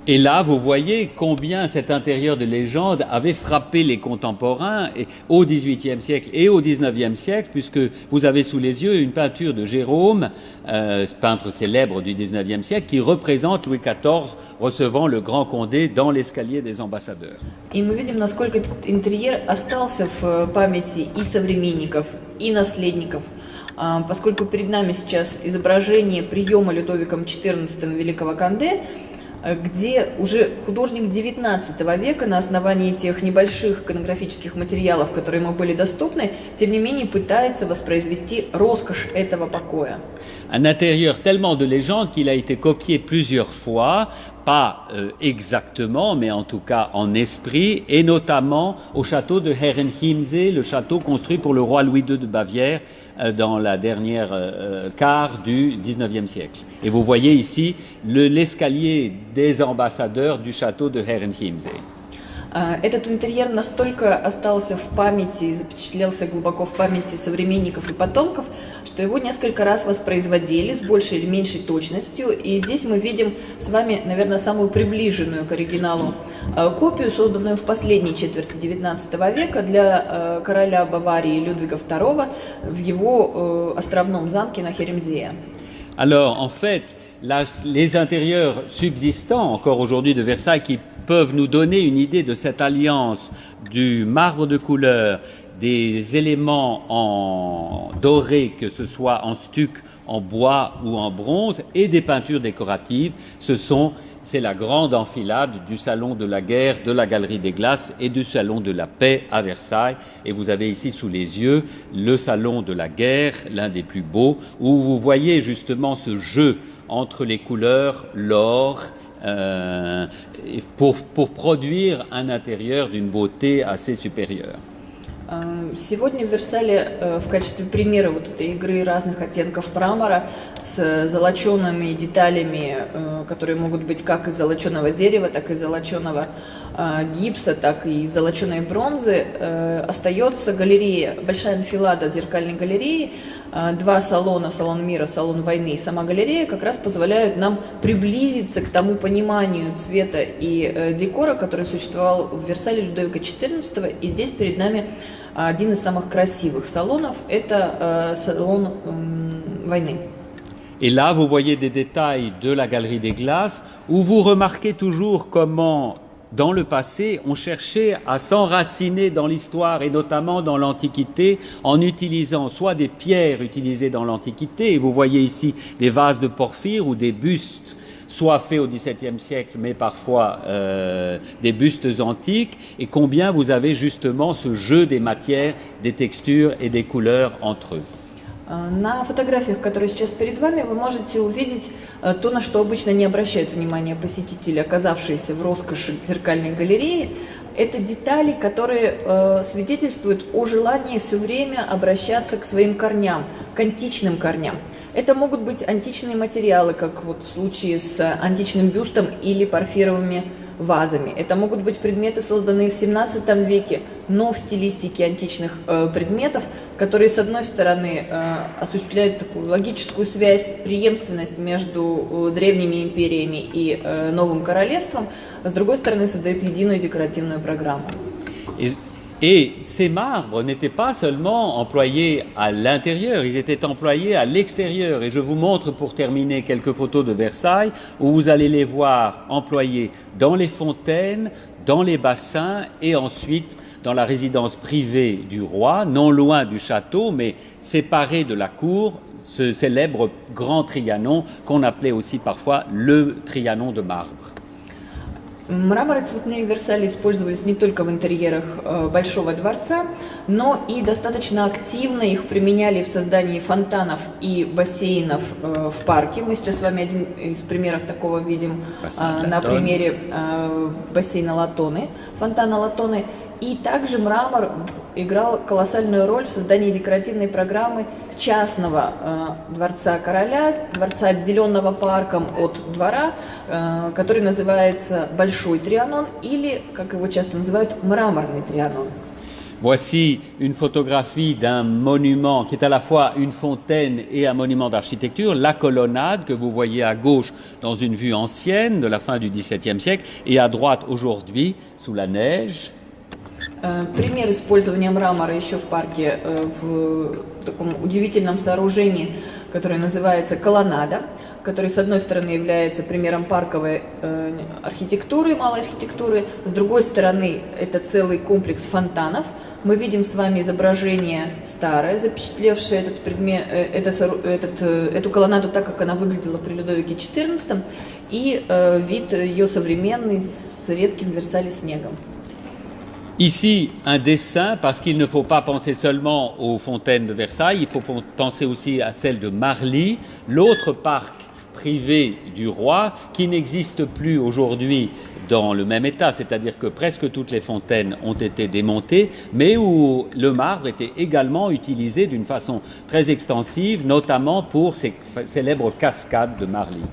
Speaker 3: Et là, vous voyez combien cet intérieur de légende avait frappé les contemporains au XVIIIe siècle et au XIXe siècle, puisque vous avez sous les yeux une peinture de Jérôme, peintre célèbre du XIXe siècle, qui représente Louis XIV recevant le Grand Condé dans l'escalier des ambassadeurs.
Speaker 2: И мы видим, насколько этот интерьер остался в памяти и современников, и наследников, поскольку перед нами сейчас изображение приема Людовиком XIV Великого Конде, где уже художник XIX века на основании тех небольших иконографических материалов, которые ему были доступны, тем не менее пытается воспроизвести роскошь этого покоя.
Speaker 3: Un intérieur tellement de légende qu'il a été copié plusieurs fois pas exactement, mais en tout cas en esprit, et notamment au château de Herrenchiemsee, le château construit pour le roi Louis II de Bavière dans la dernière quart du XIXe siècle. Et vous voyez ici l'escalier des ambassadeurs du château de Herrenchiemsee.
Speaker 2: Этот интерьер настолько остался в памяти и запечатлелся глубоко в памяти современников и потомков, что его несколько раз воспроизводили с большей или меньшей точностью. И здесь мы видим с вами, наверное, самую приближенную к оригиналу копию, созданную в последней четверти XIX века для короля Баварии Людвига II в его островном замке на Херемзее.
Speaker 3: Alors, en fait, les intérieurs subsistants encore aujourd'hui de Versailles qui peuvent nous donner une idée de cette alliance du marbre de couleur, des éléments en doré, que ce soit en stuc, en bois ou en bronze, et des peintures décoratives. C'est la grande enfilade du salon de la guerre, de la Galerie des Glaces et du salon de la paix à Versailles. Et vous avez ici sous les yeux le salon de la guerre, l'un des plus beaux, où vous voyez justement ce jeu entre les couleurs, l'or, pour produire un intérieur d'une beauté assez supérieure.
Speaker 2: Сегодня в Версале в качестве примера вот этой игры разных оттенков мрамора с золочеными деталями, которые могут быть как из золоченого дерева, так и из золоченого гипса, так и из золоченой бронзы, остается галерея, большая анфилада зеркальной галереи, два салона, салон мира, салон войны и сама галерея как раз позволяют нам приблизиться к тому пониманию цвета и декора, который существовал в Версале Людовика XIV, и здесь перед нами один из самых красивых салонов, это салон войны.
Speaker 3: Et là, vous voyez des détails de la Galerie des Glaces, où vous remarquez toujours comment, dans le passé, on cherchait à s'enraciner dans l'histoire et notamment dans l'Antiquité en utilisant soit des pierres utilisées dans l'Antiquité, et vous voyez ici des vases de porphyre ou des bustes, soit faits au XVIIe siècle, mais parfois des bustes antiques, et combien vous avez justement ce jeu des matières, des textures et des couleurs entre eux.
Speaker 2: На фотографиях, которые сейчас перед вами, вы можете увидеть то, на что обычно не обращают внимания посетители, оказавшиеся в роскоши зеркальной галереи. Это детали, которые свидетельствуют о желании все время обращаться к своим корням, к античным корням. Это могут быть античные материалы, как вот в случае с античным бюстом или порфировыми вазами. Это могут быть предметы, созданные в XVII веке, но в стилистике античных предметов, которые, с одной стороны, осуществляют такую логическую связь, преемственность между древними империями и новым королевством, а с другой стороны, создают единую декоративную программу.
Speaker 3: Et ces marbres n'étaient pas seulement employés à l'intérieur, ils étaient employés à l'extérieur. Et je vous montre pour terminer quelques photos de Versailles où vous allez les voir employés dans les fontaines, dans les bassins et ensuite dans la résidence privée du roi, non loin du château, mais séparé de la cour, ce célèbre grand Trianon qu'on appelait aussi parfois le Trianon de marbre.
Speaker 2: Мраморы цветные в Версале использовались не только в интерьерах Большого дворца, но и достаточно активно их применяли в создании фонтанов и бассейнов в парке. Мы сейчас с вами один из примеров такого видим на примере бассейна Латоны, фонтана Латоны. И также мрамор играл колоссальную роль в создании декоративной программы частного дворца короля, дворца, отделенного парком от двора, который называется Большой Трианон или, как его часто называют, мраморный Трианон.
Speaker 3: Voici une photographie d'un monument qui est à la fois une fontaine et un monument d'architecture, la colonnade que vous voyez à gauche dans une vue ancienne de la fin du XVIIe siècle et à droite aujourd'hui sous la neige.
Speaker 2: Пример использования мрамора еще в парке в таком удивительном сооружении, которое называется колоннада, который, с одной стороны, является примером парковой архитектуры, малой архитектуры, с другой стороны, это целый комплекс фонтанов. Мы видим с вами изображение старое, запечатлевшее этот предмет, эту колоннаду так, как она выглядела при Людовике XIV, и вид ее современный с редким в Версале снегом.
Speaker 3: Ici, un dessin, parce qu'il ne faut pas penser seulement aux fontaines de Versailles, il faut penser aussi à celle de Marly, l'autre parc privée du roi qui n'existe plus aujourd'hui dans le même état, c'est-à-dire que presque toutes les fontaines ont été démontées, mais où le marbre était également utilisé d'une façon très extensive, notamment pour ces célèbres cascades de Marly.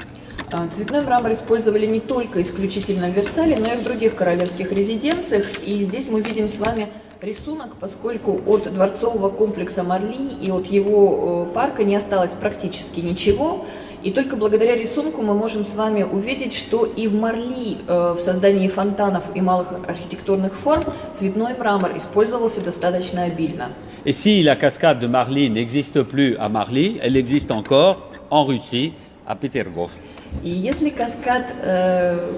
Speaker 2: Цветной мрамор использовали не только исключительно в Версале, но и в других королевских резиденциях. И здесь мы видим с вами рисунок, поскольку от дворцового комплекса Марли и от его парка не осталось практически ничего. И только благодаря рисунку мы можем с вами увидеть, что и в Марли в создании фонтанов и малых архитектурных форм цветной мрамор использовался достаточно обильно.
Speaker 3: Et si la cascade de Marly n'existe plus à Marly, elle existe encore en Russie, à Pétergov.
Speaker 2: И если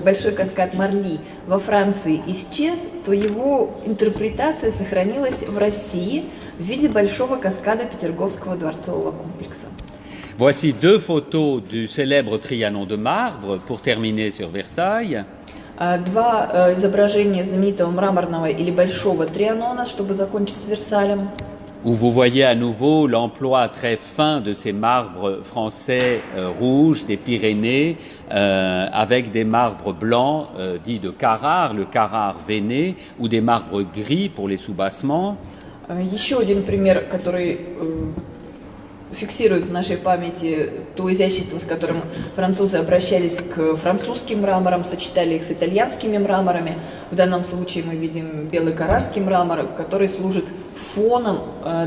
Speaker 2: большой каскад Марли во Франции исчез, то его интерпретация сохранилась в России в виде большого каскада Петерговского дворцового комплекса.
Speaker 3: Voici deux photos du célèbre Trianon de marbre pour terminer sur Versailles.
Speaker 2: Два изображения знаменитого мраморного или большого Трианона, чтобы закончить с Версалем.
Speaker 3: Où vous voyez à nouveau l'emploi très fin de ces marbres français rouges des Pyrénées avec des marbres blancs dits de Carrare, le Carrare veiné, ou des marbres gris pour les soubassements.
Speaker 2: Еще один пример, который фиксирует в нашей памяти то изящество, с которым французы обращались к французским мраморам, сочетали их с итальянскими мраморами. В данном случае мы видим белый каррарский мрамор, который служит фоном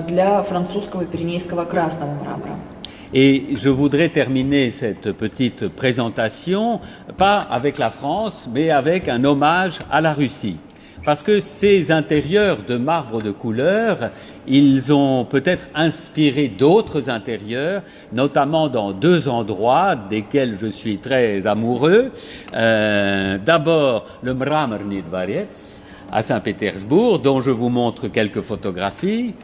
Speaker 2: для французского пиренейского красного мрамора.
Speaker 3: Et je voudrais terminer cette petite présentation, pas avec la France, mais avec un hommage à la Russie. Parce que ces intérieurs de marbre de couleur, ils ont peut-être inspiré d'autres intérieurs, notamment dans deux endroits desquels je suis très amoureux. D'abord, le Mramorny dvorец à Saint-Pétersbourg, dont je vous montre quelques photographies.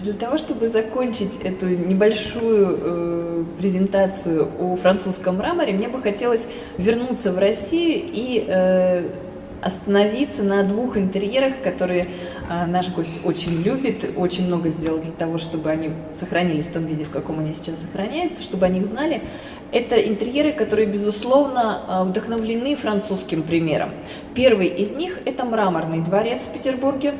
Speaker 2: Для того, чтобы закончить эту небольшую презентацию о французском мраморе, мне бы хотелось вернуться в Россию и остановиться на двух интерьерах, которые наш гость очень любит, очень много сделал для того, чтобы они сохранились в том виде, в каком они сейчас сохраняются, чтобы о них знали. Это интерьеры, которые, безусловно, вдохновлены французским примером. Первый из них – это мраморный дворец в Петербурге.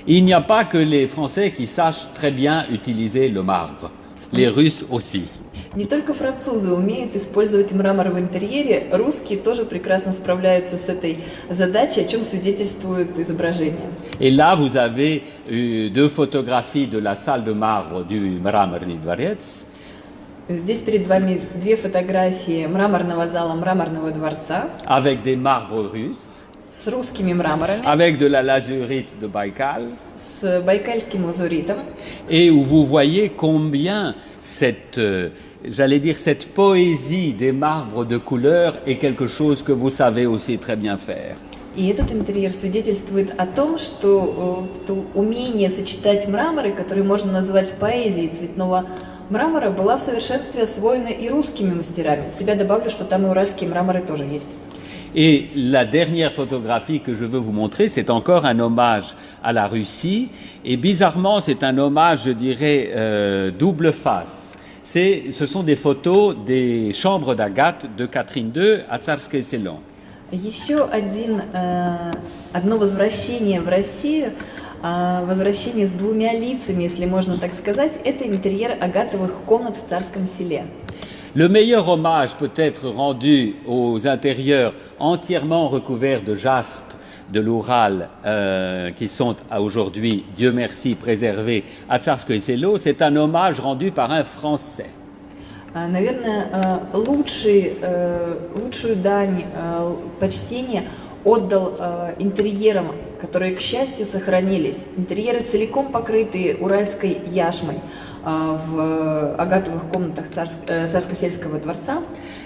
Speaker 3: Il n'y a pas que les Français qui sachent très bien utiliser le marbre, les Russes aussi.
Speaker 2: Не только французы умеют использовать мрамор в интерьере, русские тоже прекрасно справляются с этой задачей, о чем свидетельствует изображение.
Speaker 3: Et là, vous avez deux photographies de la salle de marbre du Mramorny dvorец.
Speaker 2: Здесь перед вами две фотографии мраморного зала Мраморного дворца.
Speaker 3: Avec des marbres russes.
Speaker 2: С русскими мраморами.
Speaker 3: Avec de la lazurite de Baïkal.
Speaker 2: С байкальским лазуритом.
Speaker 3: Et où vous voyez combien cette poésie des marbres de couleur est quelque chose que vous savez aussi très bien faire.
Speaker 2: И этот интерьер свидетельствует о том, что умение сочетать мраморы, которые можно назвать поэзией цветного мрамора, была в совершенстве освоена и русскими мастерами. От себя добавлю, что там и уральские мраморы тоже есть.
Speaker 3: Et la dernière photographie que je veux vous montrer, c'est encore un hommage à la Russie. Et bizarrement, c'est un hommage, je dirais, double face. Ce sont des photos des chambres d'Agathe de Catherine II à Tsarskoye Selo.
Speaker 2: Еще одно возвращение в Россию, возвращение с двумя лицами, если можно так сказать, это интерьер агатовых комнат в Царском Селе.
Speaker 3: Le meilleur hommage peut être rendu aux intérieurs entièrement recouverts de jaspe de l'Oural qui sont aujourd'hui, Dieu merci, préservés à Tsarskoye Selo. C'est un hommage rendu par un Français.
Speaker 2: Наверное, лучшую дань почтения отдал интерьерам, которые, к счастью, сохранились. Интерьеры, целиком покрытые уральской яшмой в агатовых комнатах Царско-сельского дворца.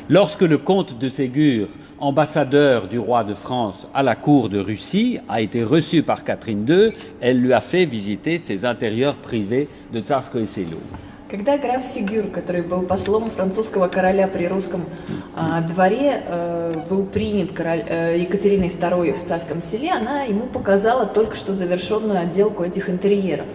Speaker 3: Lorsque le comte de Ségur, ambassadeur du roi de France à la cour de Russie, a été reçu par Catherine II, elle lui a fait visiter ses intérieurs privés de Tsarskoye Selo.
Speaker 2: Когда граф Сигюр, который был послом французского короля при русском дворе, был принят Екатериной II в Царском Селе, она ему показала только что завершенную отделку этих интерьеров.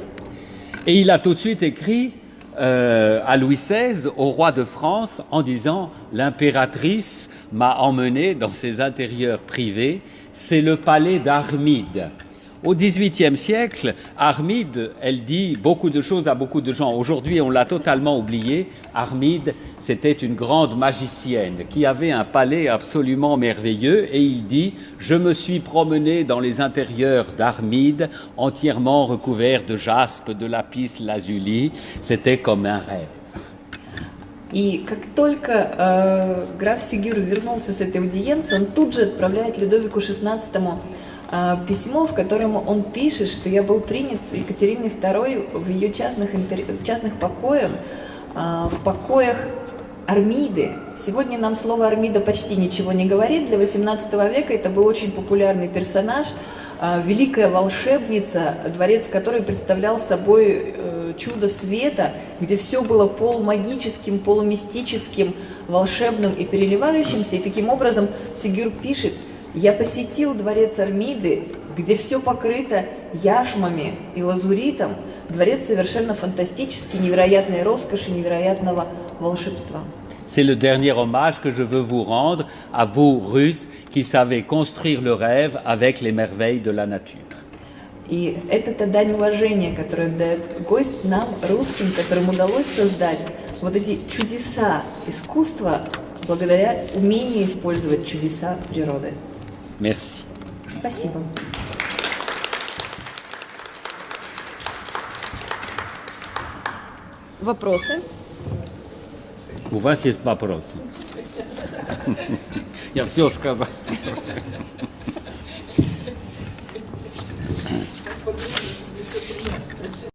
Speaker 3: Et il a tout de suite écrit à Louis XVI, au roi de France, en disant « L'impératrice m'a emmené dans ses intérieurs privés, c'est le palais d'Armide ». Au XVIIIe siècle, Armide, elle dit beaucoup de choses à beaucoup de gens. Aujourd'hui, on l'a totalement oublié. Armide, c'était une grande magicienne qui avait un palais absolument merveilleux et il dit « Je me suis promené dans les intérieurs d'Armide, entièrement recouvert de jaspe, de lapis lazuli. C'était comme un rêve. »
Speaker 2: И как только граф Сигюр вернулся с этой аудиенции, он тут же отправляет Людовику XVI письмо, в котором он пишет, что я был принят Екатериной II в ее частных покоях, в покоях Армиды. Сегодня нам слово Армида почти ничего не говорит. Для XVIII века это был очень популярный персонаж, великая волшебница, дворец которой представлял собой чудо света, где все было полумагическим, полумистическим, волшебным и переливающимся. И таким образом Сигюр пишет: «Я посетил дворец Армиды, где все покрыто яшмами и лазуритом. Дворец совершенно фантастический, невероятной роскоши, невероятного волшебства».
Speaker 3: C'est le dernier hommage que je veux vous rendre à vous, Russes, qui savez construire le rêve avec les merveilles de la nature.
Speaker 2: И это та дань уважения, которую дает гость нам, русским, которым удалось создать вот эти чудеса искусства благодаря умению использовать чудеса природы.
Speaker 3: Merci.
Speaker 2: Спасибо. Вопросы?
Speaker 3: У вас есть вопросы? Я все сказал.